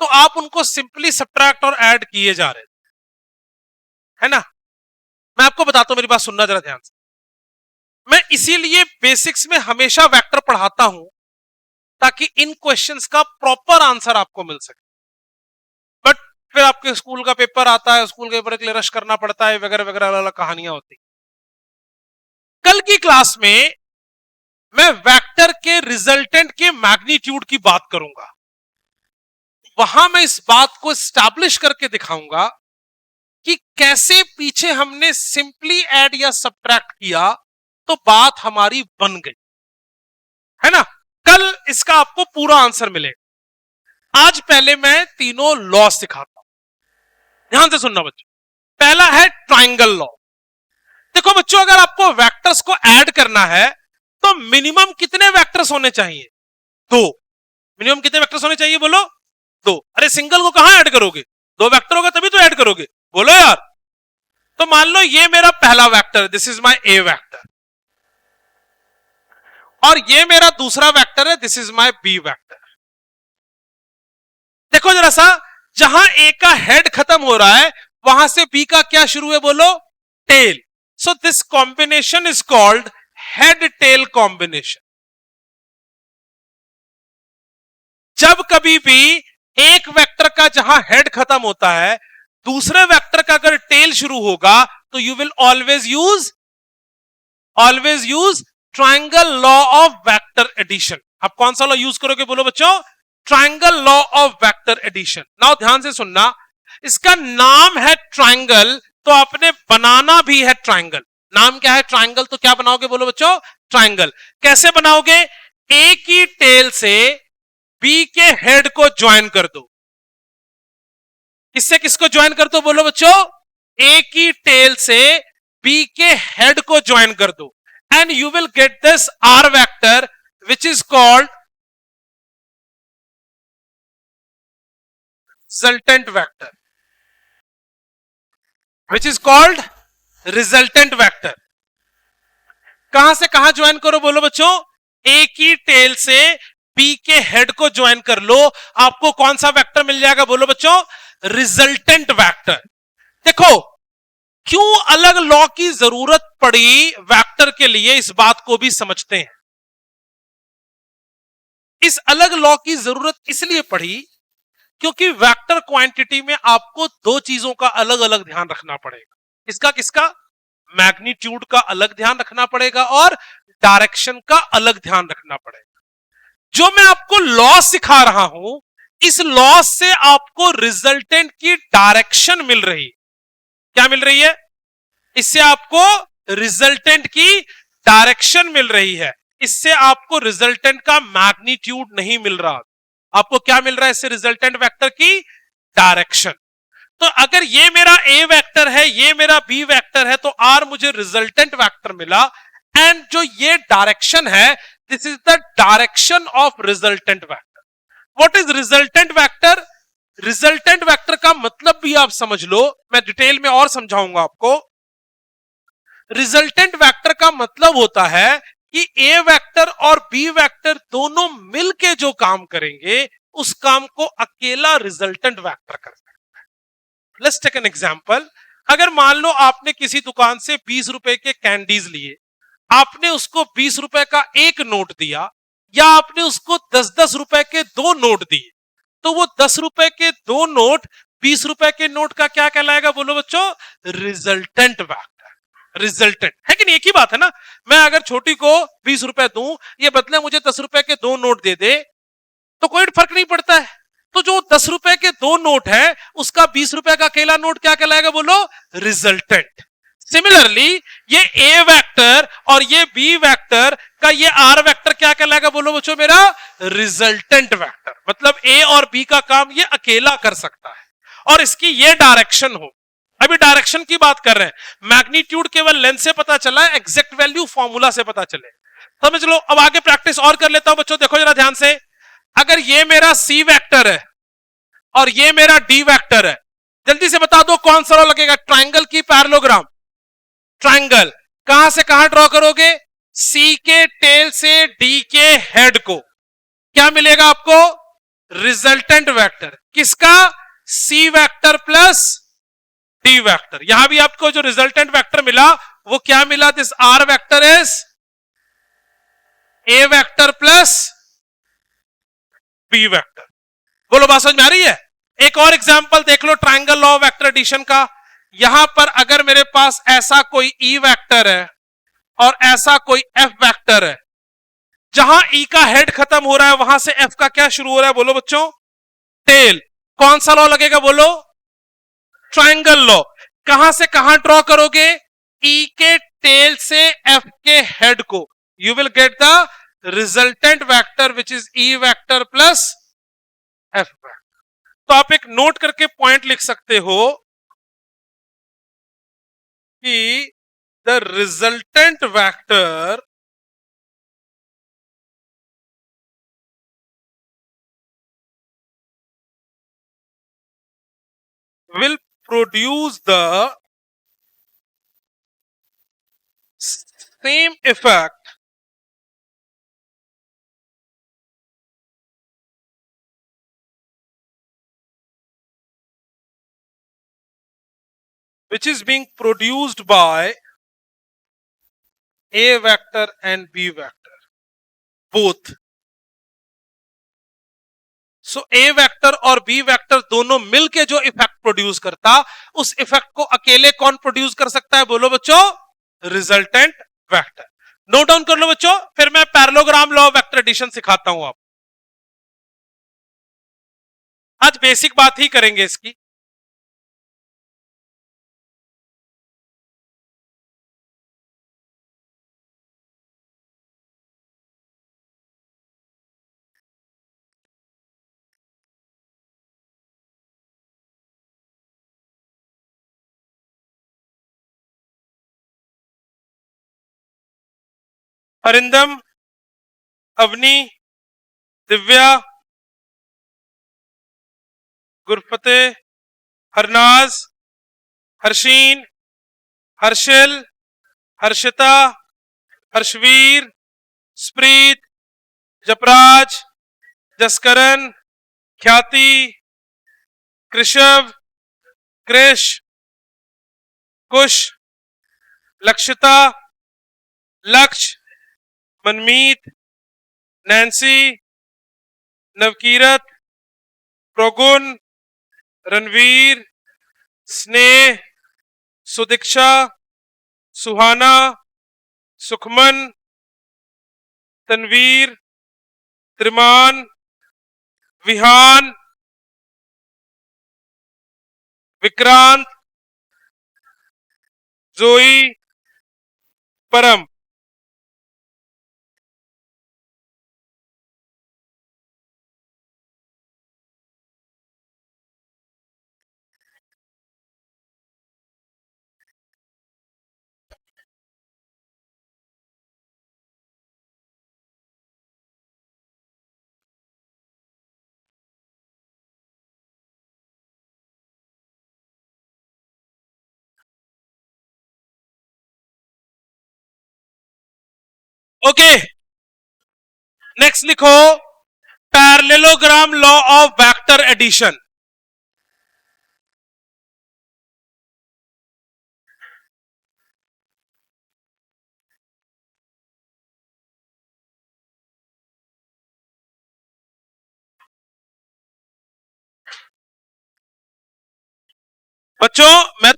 तो आप उनको सिंपली सब्ट्रैक्ट और ऐड किए जा रहे थे, है ना? मैं आपको बताता हूं, मेरी बात सुनना जरा ध्यान से। मैं इसीलिए बेसिक्स में हमेशा वेक्टर पढ़ाता हूं ताकि इन क्वेश्चंस का प्रॉपर आंसर आपको मिल सके। बट फिर आपके स्कूल का पेपर आता है, स्कूल के पेपर के लिए रश करना पड़ता है, वगैरह वगैरह, अलग अलग कहानियां होती। कल की क्लास में मैं वेक्टर के रिजल्टेंट के मैग्नीट्यूड की बात करूंगा। वहां मैं इस बात को स्टैब्लिश करके दिखाऊंगा कि कैसे पीछे हमने सिंपली ऐड या सब्ट्रैक्ट किया तो बात हमारी बन गई, है ना? कल इसका आपको पूरा आंसर मिलेगा। आज पहले मैं तीनों लॉ सिखाता हूं, ध्यान से सुनना बच्चों। पहला है ट्रायंगल लॉ। देखो बच्चों, अगर आपको वेक्टर्स को ऐड करना है तो मिनिमम कितने वेक्टर्स होने चाहिए? दो। मिनिमम कितने वेक्टर्स होने चाहिए बोलो? दो। अरे सिंगल को कहां ऐड करोगे? दो वेक्टर होगा तभी तो ऐड करोगे, बोलो यार। तो मान लो ये मेरा पहला vector, this is my A vector, और ये मेरा दूसरा वेक्टर है, this is my B vector. देखो जरा सा, जहां ए का हेड खत्म हो रहा है वहां से बी का क्या शुरू है बोलो? Tail. So this combination is called head tail combination. जब कभी भी एक वेक्टर का जहां हेड खत्म होता है, दूसरे वेक्टर का अगर टेल शुरू होगा तो you will always use triangle law of vector addition. अब कौन सा लॉ यूज करोगे बोलो बच्चों? Triangle law of vector addition. Now ध्यान से सुनना, इसका नाम है ट्रायंगल तो आपने बनाना भी है ट्रायंगल। नाम क्या है? ट्रायंगल। तो क्या बनाओगे बोलो बच्चों? ट्रायंगल। कैसे बनाओगे? ए की टेल से बी के हेड को ज्वाइन कर दो। किससे किसको ज्वाइन कर दो बोलो बच्चों? ए की टेल से बी के हेड को ज्वाइन कर दो, and you will get this R vector which is called resultant vector. Which is called resultant vector. कहां से कहां ज्वाइन करो बोलो बच्चों, ए की टेल से बी के हेड को ज्वाइन कर लो, आपको कौन सा वेक्टर मिल जाएगा बोलो बच्चों, रिजल्टेंट वेक्टर। देखो क्यों अलग लॉ की जरूरत पड़ी वेक्टर के लिए, इस बात को भी समझते हैं। इस अलग लॉ की जरूरत इसलिए पड़ी क्योंकि वेक्टर क्वांटिटी में आपको दो चीजों का अलग अलग ध्यान रखना पड़ेगा। किसका किसका, मैग्नीट्यूड का अलग ध्यान रखना पड़ेगा और डायरेक्शन का अलग ध्यान रखना पड़ेगा। जो मैं आपको लॉ सिखा रहा हूं, इस लॉ से आपको रिजल्टेंट की डायरेक्शन मिल रही है। क्या मिल रही है, इससे आपको रिजल्टेंट की डायरेक्शन मिल रही है, इससे आपको रिजल्टेंट का मैग्नीट्यूड नहीं मिल रहा। आपको क्या मिल रहा है इससे, रिजल्टेंट वेक्टर की डायरेक्शन। तो अगर ये मेरा ए वेक्टर है, ये मेरा बी वेक्टर है, तो आर मुझे रिजल्टेंट वेक्टर मिला। एंड जो ये डायरेक्शन है, this is the direction of resultant vector. What is resultant vector, resultant vector का मतलब भी आप समझ लो, मैं डिटेल में और समझाऊंगा आपको। रिजल्टेंट वेक्टर का मतलब होता है कि ए वेक्टर और बी वेक्टर दोनों मिलके जो काम करेंगे, उस काम को अकेला रिजल्टेंट वेक्टर कर सकता है। Let's take an example. अगर मान लो आपने किसी दुकान से 20 रुपए के कैंडीज लिए, आपने उसको 20 रुपए का एक नोट दिया या आपने उसको 10-10 रुपए के दो नोट दिए, तो वो 10 रुपए के दो नोट 20 रुपए के नोट का क्या कहलाएगा बोलो बच्चों, रिजल्टेंट वेक्टर। रिजल्टेंट है कि नहीं, एक ही बात है ना। मैं अगर छोटी को 20 रुपए दूं, ये बदले मुझे 10 रुपए के दो नोट दे दे, तो कोई फर्क नहीं पड़ता है। तो जो 10 रुपए के दो नोट है, उसका 20 रुपए का अकेला नोट क्या कहलाएगा बोलो, रिजल्टेंट। सिमिलरली ये ए वेक्टर और ये बी वेक्टर का ये आर वेक्टर क्या कहलाएगा बोलो बच्चों, मेरा रिजल्टेंट वेक्टर। मतलब ए और बी का काम ये अकेला कर सकता है और इसकी ये डायरेक्शन हो। अभी डायरेक्शन की बात कर रहे हैं, मैग्नीट्यूड केवल लेंथ से पता चला है, एग्जैक्ट वैल्यू फॉर्मूला से पता चले। समझ लो। अब आगे प्रैक्टिस और कर लेता हूं बच्चों, देखो जरा ध्यान से। अगर ये मेरा सी वेक्टर है और ये मेरा डी वेक्टर है, जल्दी से बता दो कौन सा लगेगा, ट्राइंगल की पैरेललोग्राम। ट्राइंगल कहां से कहां ड्रॉ करोगे, सी के टेल से डी के हेड को, क्या मिलेगा आपको, रिजल्टेंट वेक्टर। किसका, C vector plus D vector. यहां भी आपको जो रिजल्टेंट वेक्टर मिला वो क्या मिला, this R vector is A vector plus B vector. बोलो बात समझ में आ रही है। एक और एग्जांपल देख लो ट्राइंगल लॉ वेक्टर एडिशन का। यहां पर अगर मेरे पास ऐसा कोई ई वेक्टर है और ऐसा कोई एफ वेक्टर है, जहां ई का हेड खत्म हो रहा है वहां से एफ का क्या शुरू हो रहा है बोलो बच्चों, टेल। कौन सा लॉ लगेगा बोलो, ट्राइंगल लॉ। कहां से कहां ड्रॉ करोगे, ई के टेल से एफ के हेड को, you will get the resultant vector which is E vector plus F vector. तो आप एक नोट करके पॉइंट लिख सकते हो कि the resultant vector will produce the same effect which is being produced by A vector and B vector both. So A vector और B vector दोनों मिलके जो इफेक्ट प्रोड्यूस करता, उस इफेक्ट को अकेले कौन प्रोड्यूस कर सकता है बोलो बच्चों, रिजल्टेंट वेक्टर। नोट डाउन कर लो बच्चों, फिर मैं पैरेललोग्राम लॉ वेक्टर एडिशन सिखाता हूं। आप आज बेसिक बात ही करेंगे इसकी। अरिंदम, अवनी, दिव्या, गुरफतेह, हरनाज, हर्षीन, हर्षिल, हर्षिता, हर्षवीर, स्प्रीत, जपराज, जसकरण, ख्याति, कृषव, कृष, कुश, लक्षिता, लक्ष्य, मनमीत, नैन्सी, नवकीरत, प्रगुण, रणवीर, स्नेह, सुदीक्षा, सुहाना, Sukhman, Tanveer, त्रिमान, Vihaan, Vikrant, Joey, Param. Okay, next लिखो parallelogram law of vector addition. बच्चों मैं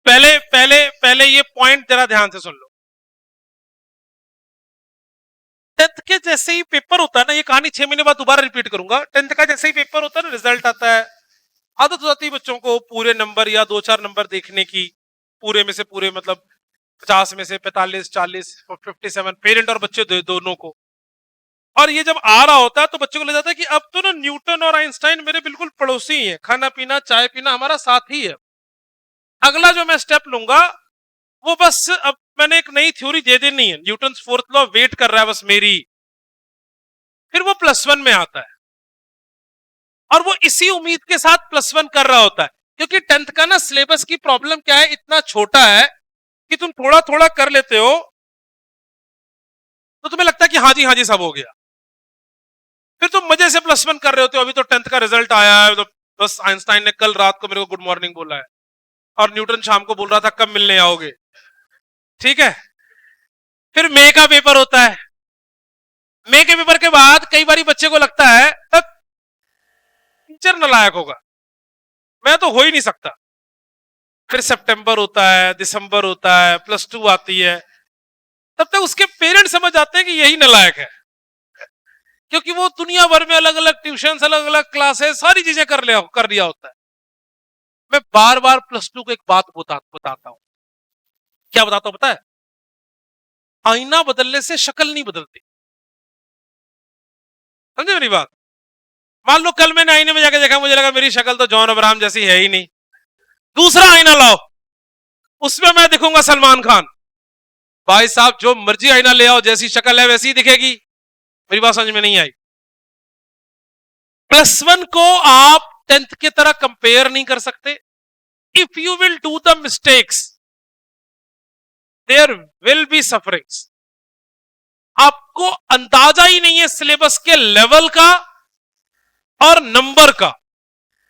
पहले पहले पहले ये पॉइंट जरा ध्यान से सुन लो। टेंथ के जैसे ही पेपर होता है ना, ये कहानी 6 महीने बाद दोबारा रिपीट करूंगा। टेंथ का जैसे ही पेपर होता है ना, रिजल्ट आता है, आदत हो जाती है बच्चों को पूरे नंबर या 2-4 नंबर देखने की, पूरे में से पूरे मतलब 50 में से 45, 40, 57, पेरेंट और बच्चे दोनों को। और ये जब आ रहा होता है तो बच्चों को लग जाता है कि अब तो ना न्यूटन और आइंस्टाइन मेरे बिल्कुल पड़ोसी ही है, खाना पीना चाय पीना हमारा साथ ही है। अगला जो मैं स्टेप लूंगा वो बस अब मैंने एक नई थ्योरी दे देनी है, न्यूटन फोर्थ लॉ वेट कर रहा है बस मेरी। फिर वो +1 में आता है और वो इसी उम्मीद के साथ +1 कर रहा होता है, क्योंकि टेंथ का ना सिलेबस की प्रॉब्लम क्या है, इतना छोटा है कि तुम थोड़ा थोड़ा कर लेते हो तो तुम्हें लगता है कि हाँ जी सब हो गया। फिर तुम मजे से +1 कर रहे होते हो। अभी तो टेंथ का रिजल्ट आया है, तो बस आइंस्टाइन ने कल रात को मेरे को गुड मॉर्निंग बोला है और न्यूटन शाम को बोल रहा था कब मिलने आओगे। ठीक है, फिर मई का पेपर होता है। मई के पेपर के बाद कई बार बच्चे को लगता है तब टीचर नालायक होगा, मैं तो हो ही नहीं सकता। फिर सितंबर होता है, दिसंबर होता है, +2 आती है, तब तक उसके पेरेंट्स समझ जाते हैं कि यही नालायक है, क्योंकि वो दुनिया भर में अलग अलग ट्यूशन, अलग अलग क्लासेस, सारी चीजें कर लिया होता है। मैं बार बार +2 को एक बात बताता हूं। क्या बताता हूं पता है? आईना बदलने से शक्ल नहीं बदलती। समझे मेरी बात? मान लो कल मैंने आईने में जाके देखा, मुझे लगा मेरी शक्ल तो जॉन अब्राहम जैसी है ही नहीं, दूसरा आईना लाओ, उसमें मैं दिखूंगा सलमान खान। भाई साहब जो मर्जी आईना ले आओ, जैसी शक्ल है वैसी दिखेगी। मेरी बात समझ में नहीं आई? +1 को आप टेंथ की तरह कंपेयर नहीं कर सकते। If you will do the mistakes there will be sufferings. आपको अंदाजा ही नहीं है सिलेबस के लेवल का और नंबर का।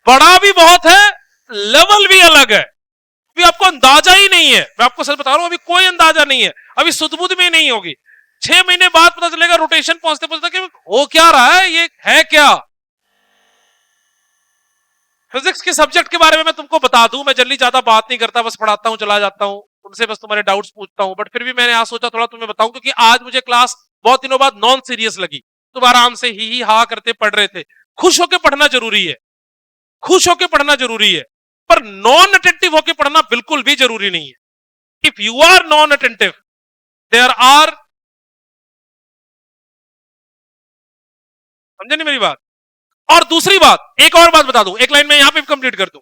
बड़ा भी बहुत है, लेवल भी अलग है, अभी आपको अंदाजा ही नहीं है। मैं आपको सच बता रहा हूं, अभी कोई अंदाजा नहीं है, अभी सुध-बुध में नहीं होगी। 6 महीने बाद पता चलेगा रोटेशन पहुंचते पहुंचते कि हो क्या रहा है, ये है क्या। फिजिक्स के सब्जेक्ट के बारे में मैं तुमको बता दूं, मैं जल्दी ज्यादा बात नहीं करता, बस पढ़ाता हूं चला जाता हूं, तुमसे बस तुम्हारे डाउट्स पूछता हूं, बट फिर भी मैंने आज सोचा थोड़ा तुम्हें बताऊं, क्योंकि आज मुझे क्लास बहुत दिनों बाद नॉन सीरियस लगी, तुम आराम से ही हा करते पढ़ रहे थे। खुश होकर पढ़ना जरूरी है, खुश होकर पढ़ना जरूरी है, पर नॉन अटेंटिव होकर पढ़ना बिल्कुल भी जरूरी नहीं है। If you are non attentive, there are, समझे नहीं मेरी बात? और दूसरी बात, एक और बात बता दूं, एक लाइन में यहां पे कंप्लीट कर दूं,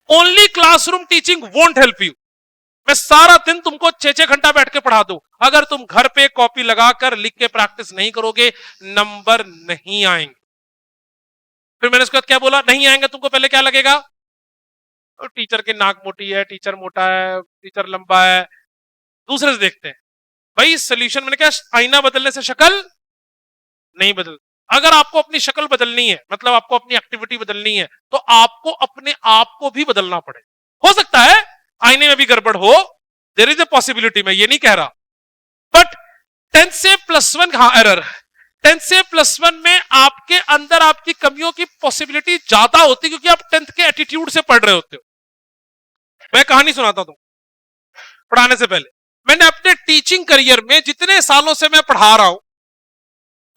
only classroom teaching won't help you. मैं सारा दिन तुमको 6-6 घंटा बैठ के पढ़ा दूं, अगर तुम घर पे कॉपी लगाकर लिख के प्रैक्टिस नहीं करोगे, नंबर नहीं आएंगे। फिर मैंने उसके बाद क्या बोला, नहीं आएंगे तुमको पहले क्या लगेगा, टीचर की नाक मोटी है, टीचर मोटा है, टीचर लंबा है, दूसरे से देखते हैं। भाई सोल्यूशन मैंने क्या, आईना बदलने से शक्ल नहीं बदल। अगर आपको अपनी शक्ल बदलनी है, मतलब आपको अपनी एक्टिविटी बदलनी है, तो आपको अपने आप को भी बदलना पड़े। हो सकता है आईने में भी गड़बड़ हो, देयर इज ए पॉसिबिलिटी, मैं ये नहीं कह रहा, बट 10 से +1, हाँ एरर, 10 से +1 में आपके अंदर आपकी कमियों की पॉसिबिलिटी ज्यादा होती, क्योंकि आप 10th के एटीट्यूड से पढ़ रहे होते हो। मैं कहानी सुनाता हूं पढ़ाने से पहले। मैंने अपने टीचिंग करियर में जितने सालों से मैं पढ़ा रहा हूं,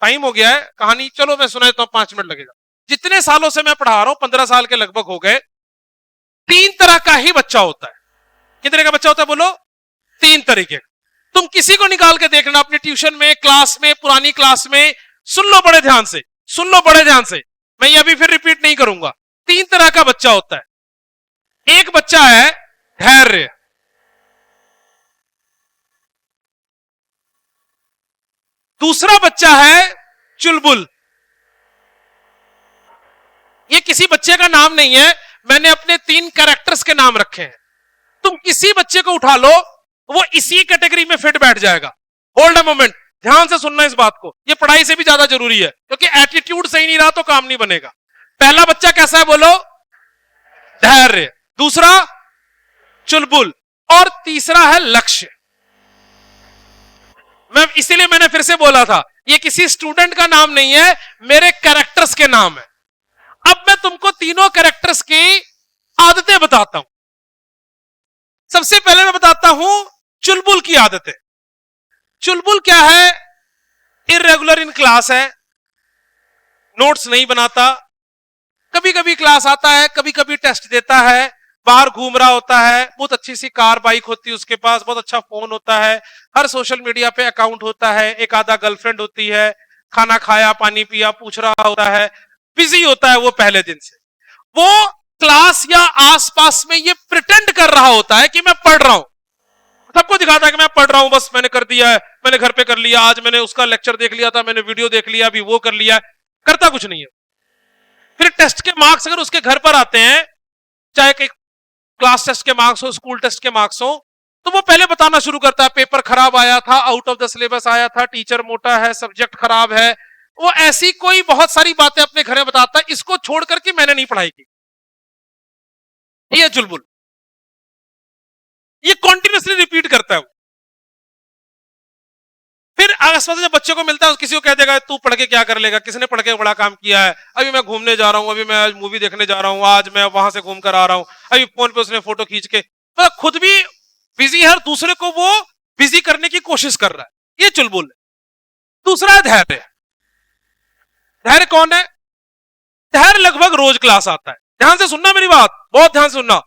टाइम हो गया है, कहानी चलो मैं सुना देता हूं, 5 मिनट लगेगा। जितने सालों से मैं पढ़ा रहा हूं, 15 साल के लगभग हो गए, 3 तरह का ही बच्चा होता है। कितने तरह का बच्चा होता है बोलो? 3 तरीके। तुम किसी को निकाल के देखना अपनी ट्यूशन में, क्लास में, पुरानी क्लास में, सुन लो बड़े ध्यान से, सुन लो बड़े ध्यान से, मैं ये अभी फिर रिपीट नहीं करूंगा। 3 तरह का बच्चा होता है। एक बच्चा है धैर्य, दूसरा बच्चा है चुलबुल। ये किसी बच्चे का नाम नहीं है, मैंने अपने 3 कैरेक्टर्स के नाम रखे हैं। तुम किसी बच्चे को उठा लो, वो इसी कैटेगरी में फिट बैठ जाएगा। होल्ड अ मोमेंट, ध्यान से सुनना इस बात को, ये पढ़ाई से भी ज्यादा जरूरी है, क्योंकि एटीट्यूड सही नहीं रहा तो काम नहीं बनेगा। पहला बच्चा कैसा है बोलो? धैर्य, दूसरा चुलबुल, और तीसरा है लक्ष्य। मैं इसीलिए मैंने फिर से बोला था, ये किसी स्टूडेंट का नाम नहीं है, मेरे कैरेक्टर्स के नाम है। अब मैं तुमको तीनों कैरेक्टर्स की आदतें बताता हूं। सबसे पहले मैं बताता हूं चुलबुल की आदतें। चुलबुल क्या है? इर्रेगुलर इन क्लास है, नोट्स नहीं बनाता, कभी कभी क्लास आता है, कभी कभी टेस्ट देता है, बाहर घूम रहा होता है, बहुत अच्छी सी कार बाइक होती है उसके पास, बहुत अच्छा फोन होता है, हर सोशल मीडिया पे अकाउंट होता है, एक आधा गर्लफ्रेंड होती है, खाना खाया पानी पिया पूछ रहा होता है, बिजी होता है वो पहले दिन से। वो क्लास या आसपास में ये प्रिटेंड कर रहा होता है कि मैं पढ़ रहा हूं, सबको दिखाता है कि मैं पढ़ रहा हूं, बस मैंने कर दिया है, मैंने घर पे कर लिया, आज मैंने उसका लेक्चर देख लिया था, मैंने वीडियो देख लिया, अभी वो कर लिया, करता कुछ नहीं है। फिर टेस्ट के मार्क्स अगर उसके घर पर आते हैं, चाहे क्लास टेस्ट के मार्क्स हो, स्कूल टेस्ट के मार्क्स हो, तो वो पहले बताना शुरू करता है, पेपर खराब आया था, आउट ऑफ द सिलेबस आया था, टीचर मोटा है, सब्जेक्ट खराब है, वो ऐसी कोई बहुत सारी बातें अपने घर में बताता है, इसको छोड़ करके मैंने नहीं पढ़ाई की। ये चुलबुल, ये कॉन्टिन्यूसली रिपीट करता है। फिर आसपास जब बच्चे को मिलता है, किसी को कह देगा तू पढ़ के क्या कर लेगा, किसने पढ़ के बड़ा काम किया है, अभी मैं घूमने जा रहा हूं, अभी मैं आज मूवी देखने जा रहा हूं, आज मैं वहां से घूम कर आ रहा हूं, अभी फोन पे उसने फोटो खींच के, तो खुद भी बिजी है, दूसरे को वो बिजी करने की कोशिश कर रहा है। ये चुलबुल है। दूसरा है धैर्य। धैर्य कौन है? धैर्य लगभग रोज क्लास आता है, ध्यान से सुनना मेरी बात, बहुत ध्यान से सुनना।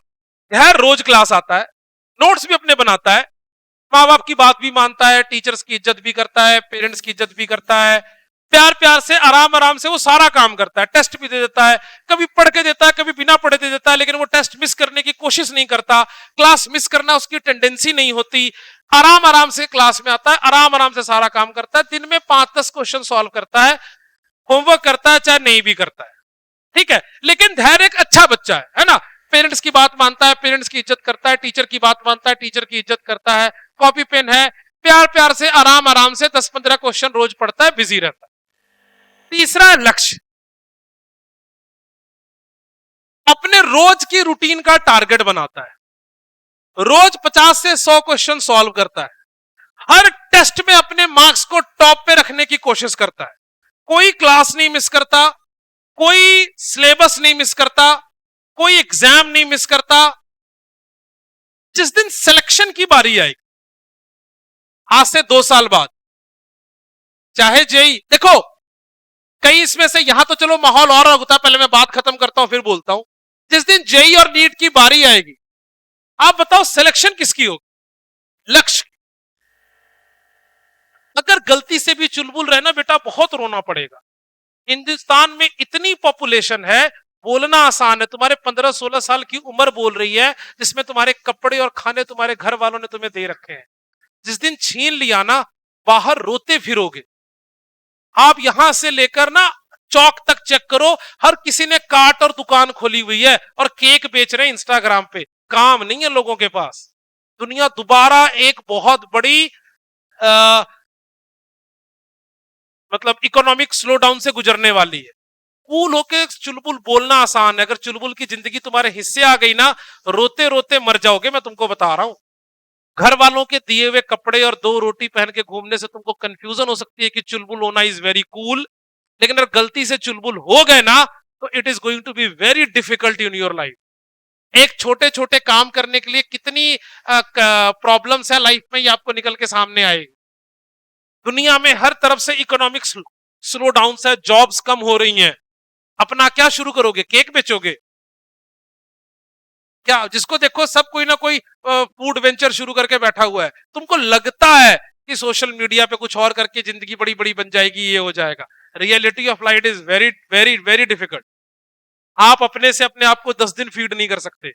धैर्य रोज क्लास आता है, नोट्स भी अपने बनाता है, माँ बाप की बात भी मानता है, टीचर्स की इज्जत भी करता है, पेरेंट्स की इज्जत भी करता है, प्यार प्यार से आराम आराम से वो सारा काम करता है, टेस्ट भी दे देता है, कभी पढ़ के देता है, कभी बिना पढ़े दे देता है, लेकिन वो टेस्ट मिस करने की कोशिश नहीं करता, क्लास मिस करना उसकी टेंडेंसी नहीं होती, आराम आराम से क्लास में आता है, आराम आराम से सारा काम करता है, दिन में 5-10 क्वेश्चन सॉल्व करता है, होमवर्क करता है चाहे नहीं भी करता है, ठीक है। लेकिन धैर्य एक अच्छा बच्चा है ना, पेरेंट्स की बात मानता है, पेरेंट्स की इज्जत करता है, टीचर की बात मानता है, टीचर की इज्जत करता है, कॉपी पेन है, प्यार प्यार से आराम आराम से 10-15 क्वेश्चन रोज पढ़ता है, बिजी रहता है। तीसरा है लक्ष्य। अपने रोज की रूटीन का टारगेट बनाता है, रोज 50 से 100 क्वेश्चन सॉल्व करता है, हर टेस्ट में अपने मार्क्स को टॉप पे रखने की कोशिश करता है, कोई क्लास नहीं मिस करता, कोई सिलेबस नहीं मिस करता, कोई एग्जाम नहीं मिस करता। जिस दिन सिलेक्शन की बारी आई, आज से 2 साल बाद, चाहे जेई, देखो कई इसमें से यहां तो चलो माहौल और होता है, पहले मैं बात खत्म करता हूं फिर बोलता हूं। जिस दिन जेई और नीट की बारी आएगी, आप बताओ सिलेक्शन किसकी होगी? लक्ष्य। अगर गलती से भी चुलबुल रहे ना बेटा, बहुत रोना पड़ेगा। हिंदुस्तान में इतनी पॉपुलेशन है, बोलना आसान है, तुम्हारे 15-16 साल की उम्र बोल रही है, जिसमें तुम्हारे कपड़े और खाने तुम्हारे घर वालों ने तुम्हें दे रखे हैं। जिस दिन छीन लिया ना, बाहर रोते फिरोगे। आप यहां से लेकर ना चौक तक चेक करो, हर किसी ने कार्ट और दुकान खोली हुई है और केक बेच रहे हैं इंस्टाग्राम पे। काम नहीं है लोगों के पास। दुनिया दोबारा एक बहुत बड़ी मतलब इकोनॉमिक स्लोडाउन से गुजरने वाली है। कूल होके चुलबुल बोलना आसान है, अगर चुलबुल की जिंदगी तुम्हारे हिस्से आ गई ना, रोते रोते मर जाओगे, मैं तुमको बता रहा हूं। घर वालों के दिए हुए कपड़े और 2 रोटी पहन के घूमने से तुमको कंफ्यूजन हो सकती है कि चुलबुल होना इज वेरी कूल, लेकिन अगर गलती से चुलबुल हो गए ना, तो it is going to be very difficult in your life. एक छोटे छोटे काम करने के लिए कितनी प्रॉब्लम्स है लाइफ में, ये आपको निकल के सामने आएगी। दुनिया में हर तरफ से इकोनॉमिक स्लो डाउन है, जॉब्स कम हो रही हैं। अपना क्या शुरू करोगे? केक बेचोगे क्या? जिसको देखो सब कोई ना कोई फूड वेंचर शुरू करके बैठा हुआ है। तुमको लगता है कि सोशल मीडिया पे कुछ और करके जिंदगी बड़ी बड़ी बन जाएगी, ये हो जाएगा। Reality of life is very very very difficult. आप अपने से अपने आप को 10 दिन फीड नहीं कर सकते,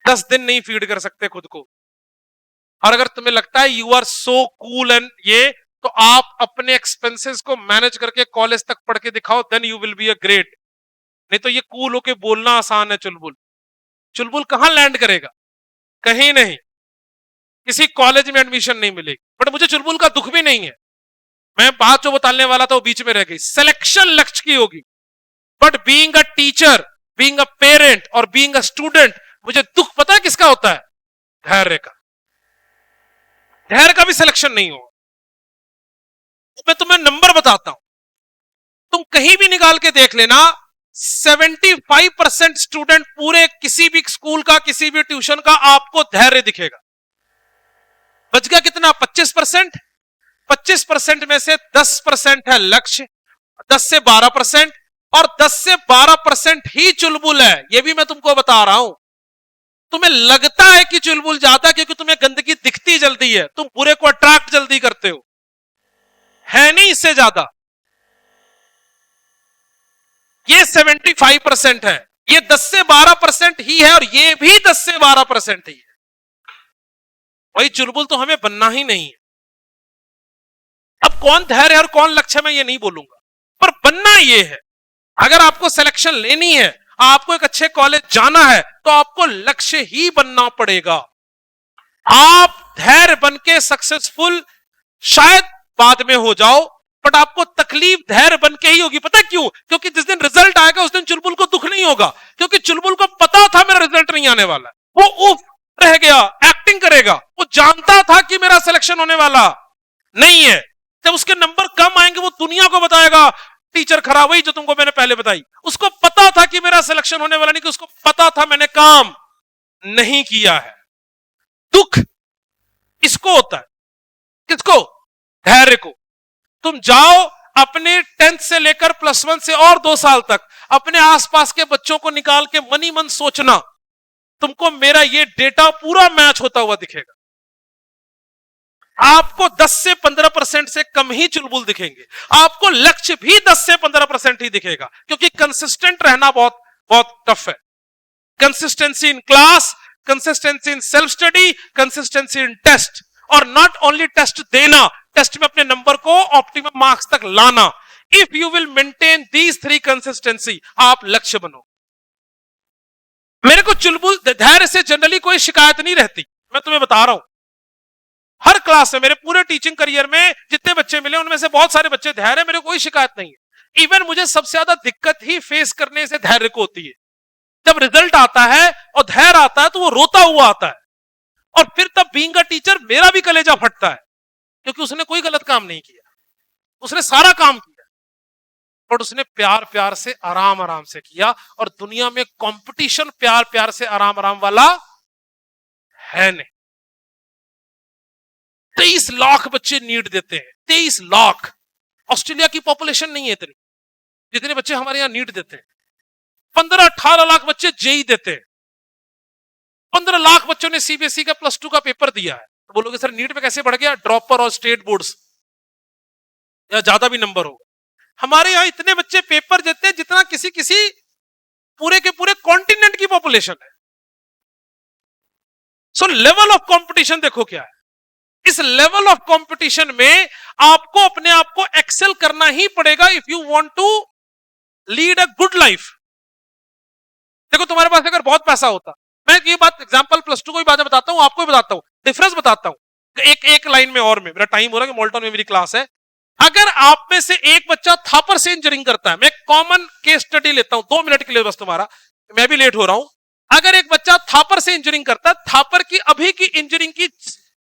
10 दिन नहीं फीड कर सकते खुद को। और अगर तुम्हें लगता है you are so cool and ये, तो आप अपने एक्सपेंसेस को मैनेज करके कॉलेज तक पढ़ के दिखाओ, then you will be a great. नहीं तो ये कूल होके बोलना आसान है, चुलबुल चुलबुल कहां लैंड करेगा? कहीं नहीं। किसी कॉलेज में एडमिशन नहीं मिलेगी। बट मुझे चुलबुल का दुख भी नहीं है, मैं बात जो बताने वाला था वो बीच में रह गई। सिलेक्शन लक्ष्य की होगी, but being a teacher, being a parent और बीइंग अ स्टूडेंट, मुझे दुख पता है किसका होता है? धैर्य का। धैर्य का भी सिलेक्शन नहीं होगा। मैं तुम्हें नंबर बताता हूं, तुम कहीं भी निकाल के देख लेना, 75% स्टूडेंट पूरे किसी भी स्कूल का, किसी भी ट्यूशन का, आपको धैर्य दिखेगा। बच गया कितना? 25%। 25% में से 10% है लक्ष्य, 10 से 12%, और 10 से 12% ही चुलबुल है। यह भी मैं तुमको बता रहा हूं। तुम्हें लगता है कि चुलबुल ज्यादा क्योंकि तुम्हें गंदगी दिखती जल्दी है, तुम बुरे को अट्रैक्ट जल्दी करते हो, है नहीं इससे ज्यादा। ये 75% है, ये 10 से 12% ही है, और ये भी 10 से 12% ही है। भाई चुलबुल तो हमें बनना ही नहीं है। अब कौन धैर्य और कौन लक्ष्य मैं ये नहीं बोलूंगा, पर बनना ये है। अगर आपको सिलेक्शन लेनी है, आपको एक अच्छे कॉलेज जाना है, तो आपको लक्ष्य ही बनना पड़ेगा। आप धैर्य बन के सक्सेसफुल शायद बाद में हो जाओ, बट आपको तकलीफ धैर्य बन के ही होगी। पता क्यों? क्योंकि जिस दिन रिजल्ट आएगा उस दिन चुलबुल को दुख नहीं होगा, क्योंकि चुलबुल को पता था मेरा रिजल्ट नहीं आने वाला। वो उफ रह गया, एक्टिंग करेगा, वो जानता था कि मेरा सिलेक्शन होने वाला नहीं है। जब उसके नंबर कम आएंगे वो दुनिया को बताएगा टीचर खराब हुई, जो तुमको मैंने पहले बताई। उसको पता था कि मेरा सिलेक्शन होने वाला नहीं, कि उसको पता था मैंने काम नहीं किया है। दुख इसको होता है, किसको? धैर्य को। तुम जाओ अपने 10th से लेकर +1 से और 2 साल तक अपने आसपास के बच्चों को निकाल के मन ही मन सोचना, तुमको मेरा ये डेटा पूरा मैच होता हुआ दिखेगा। आपको 10 से 15% से कम ही चुलबुल दिखेंगे। आपको लक्ष्य भी 10 से 15% ही दिखेगा, क्योंकि कंसिस्टेंट रहना बहुत बहुत टफ है। Consistency in class, consistency in self study, consistency in test, और नॉट ओनली टेस्ट देना, टेस्ट में अपने नंबर को ऑप्टिमम मार्क्स तक लाना। If you will maintain these 3 consistency, आप लक्ष्य बनो। मेरे को चुलबुल धैर्य से जनरली कोई शिकायत नहीं रहती, मैं तुम्हें बता रहा हूं। हर क्लास में, मेरे पूरे टीचिंग करियर में जितने बच्चे मिले उनमें से बहुत सारे बच्चे धैर्य, मेरे कोई शिकायत नहीं है। इवन मुझे सबसे ज्यादा दिक्कत ही फेस करने से धैर्य को होती है। जब रिजल्ट आता है और धैर्य आता है तो वो रोता हुआ आता है, और फिर तब बीइंग अ टीचर मेरा भी कलेजा फटता है, क्योंकि उसने कोई गलत काम नहीं किया, उसने सारा काम किया, बट उसने प्यार प्यार से आराम आराम से किया। और दुनिया में कंपटीशन प्यार प्यार से आराम आराम वाला है नहीं। 23 लाख बच्चे नीट देते हैं, 23 लाख, ऑस्ट्रेलिया की पॉपुलेशन नहीं है इतनी जितने बच्चे हमारे यहाँ नीट देते हैं। 15-18 लाख बच्चे जेई देते हैं। 15 लाख बच्चों ने सीबीएसई का +2 का पेपर दिया है। तो बोलोगे सर नीट पे कैसे बढ़ गया? ड्रॉपर और स्टेट बोर्ड्स या ज्यादा भी नंबर हो। हमारे यहाँ इतने बच्चे पेपर देते हैं जितना किसी किसी पूरे के पूरे कॉन्टिनेंट की पॉपुलेशन है। सो लेवल ऑफ कंपटीशन देखो क्या है। इस लेवल ऑफ कंपटीशन में आपको अपने आप को एक्सेल करना ही पड़ेगा if you want to lead a good life. देखो तुम्हारे पास अगर बहुत पैसा होता, मैं ये बात एग्जांपल +2 को भी बात बताता हूं, आपको भी बताता हूं, डिफरेंस बताता हूं एक लाइन में। और में मेरा टाइम हो रहा है कि मोल्टन में मेरी क्लास है। अगर आप में से एक बच्चा थापर से इंजीनियरिंग करता है, मैं कॉमन केस स्टडी लेता हूं 2 मिनट के लिए बस तुम्हारा, मैं भी लेट हो रहा हूं। अगर एक बच्चा थापर से इंजीनियरिंग करता है, थापर की अभी की इंजीनियरिंग की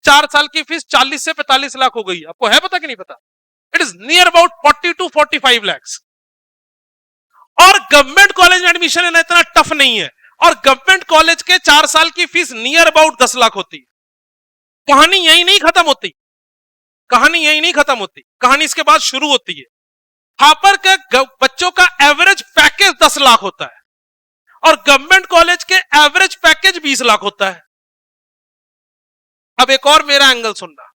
4 साल की फीस 40 से 45 लाख हो गई। आपको है पता कि नहीं पता? It is near about 40 to 45 lakhs। और गवर्नमेंट कॉलेज में एडमिशन लेना इतना टफ नहीं है। और गवर्नमेंट कॉलेज के 4 साल की फीस नियर अबाउट 10 लाख होती है। कहानी यही नहीं खत्म होती, कहानी यही नहीं खत्म होती, कहानी इसके बाद शुरू होती है। थापर के बच्चों का एवरेज पैकेज 10 लाख होता है और गवर्नमेंट कॉलेज के एवरेज पैकेज 20 लाख होता है। अब एक और मेरा एंगल सुनना।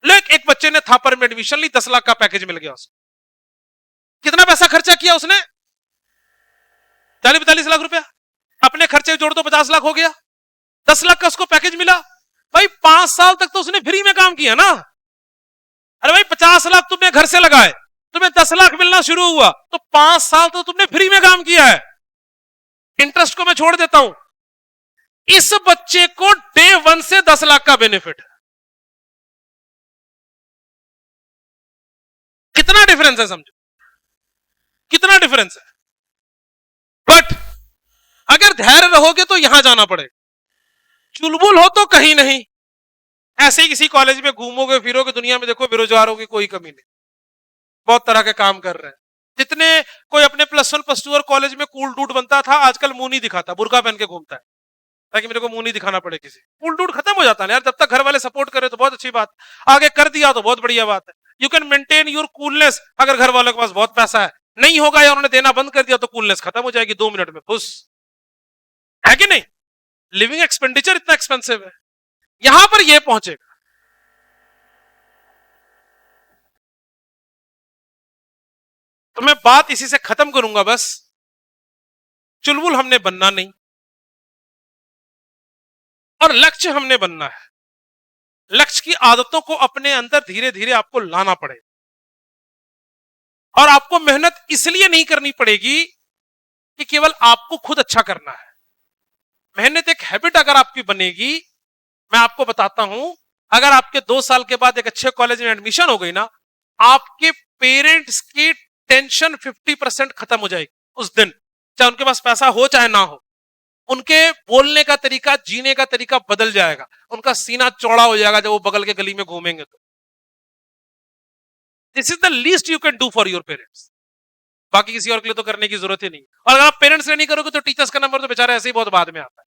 लेकिन एक बच्चे ने थापर में एडमिशन ली, 10 लाख का पैकेज मिल गया उसको। कितना पैसा खर्चा किया उसने? 40-45 लाख रुपया। अपने खर्चे जोड़ दो 50 लाख हो गया। 10 लाख का उसको पैकेज मिला। भाई 5 साल तक तो उसने फ्री में काम किया ना। अरे भाई 50 लाख तुमने घर से लगाए, तुम्हें 10 लाख मिलना शुरू हुआ तो 5 साल तो तुमने फ्री में काम किया है। इंटरेस्ट को मैं छोड़ देता हूं। इस बच्चे को डे 1 से 10 लाख का बेनिफिट है। कितना डिफरेंस है समझो, कितना डिफरेंस है। बट अगर धैर्य रहोगे तो यहां जाना पड़ेगा। चुलबुल हो तो कहीं नहीं, ऐसे ही किसी कॉलेज में घूमोगे फिरोगे, दुनिया में देखो बेरोजगारों की कोई कमी नहीं, बहुत तरह के काम कर रहे हैं। जितने कोई अपने +1 +2 और कॉलेज में कूल डूड बनता था, आजकल मुंह नहीं दिखाता, बुर्का पहन के घूमता है ताकि मेरे को मुंह नहीं दिखाना पड़े किसी। कूल डूड खत्म हो जाता है यार। जब तक घर वाले सपोर्ट करे तो बहुत अच्छी बात, आगे कर दिया तो बहुत बढ़िया बात है। You can maintain your coolness अगर घर वालों के पास बहुत पैसा है। नहीं होगा या उन्होंने देना बंद कर दिया तो कूलनेस खत्म हो जाएगी 2 मिनट में, खुश है कि नहीं? लिविंग एक्सपेंडिचर इतना एक्सपेंसिव है, यहां पर यह पहुंचेगा। तो मैं बात इसी से खत्म करूंगा बस। चुलबुल हमने बनना नहीं और लक्ष्य हमने बनना है। लक्ष्य की आदतों को अपने अंदर धीरे धीरे आपको लाना पड़ेगा। और आपको मेहनत इसलिए नहीं करनी पड़ेगी कि केवल आपको खुद अच्छा करना है। मेहनत एक हैबिट अगर आपकी बनेगी, मैं आपको बताता हूं, अगर आपके 2 साल के बाद एक अच्छे कॉलेज में एडमिशन हो गई ना, आपके पेरेंट्स की टेंशन 50% खत्म हो जाएगी उस दिन। चाहे उनके पास पैसा हो चाहे ना हो, उनके बोलने का तरीका, जीने का तरीका बदल जाएगा, उनका सीना चौड़ा हो जाएगा जब वो बगल के गली में घूमेंगे तो। This is the least you can do for your parents. बाकी किसी और के लिए तो करने की जरूरत ही नहीं। और अगर आप पेरेंट्स के लिए नहीं करोगे तो टीचर्स का नंबर तो बेचारा ऐसे ही बहुत बाद में आता है।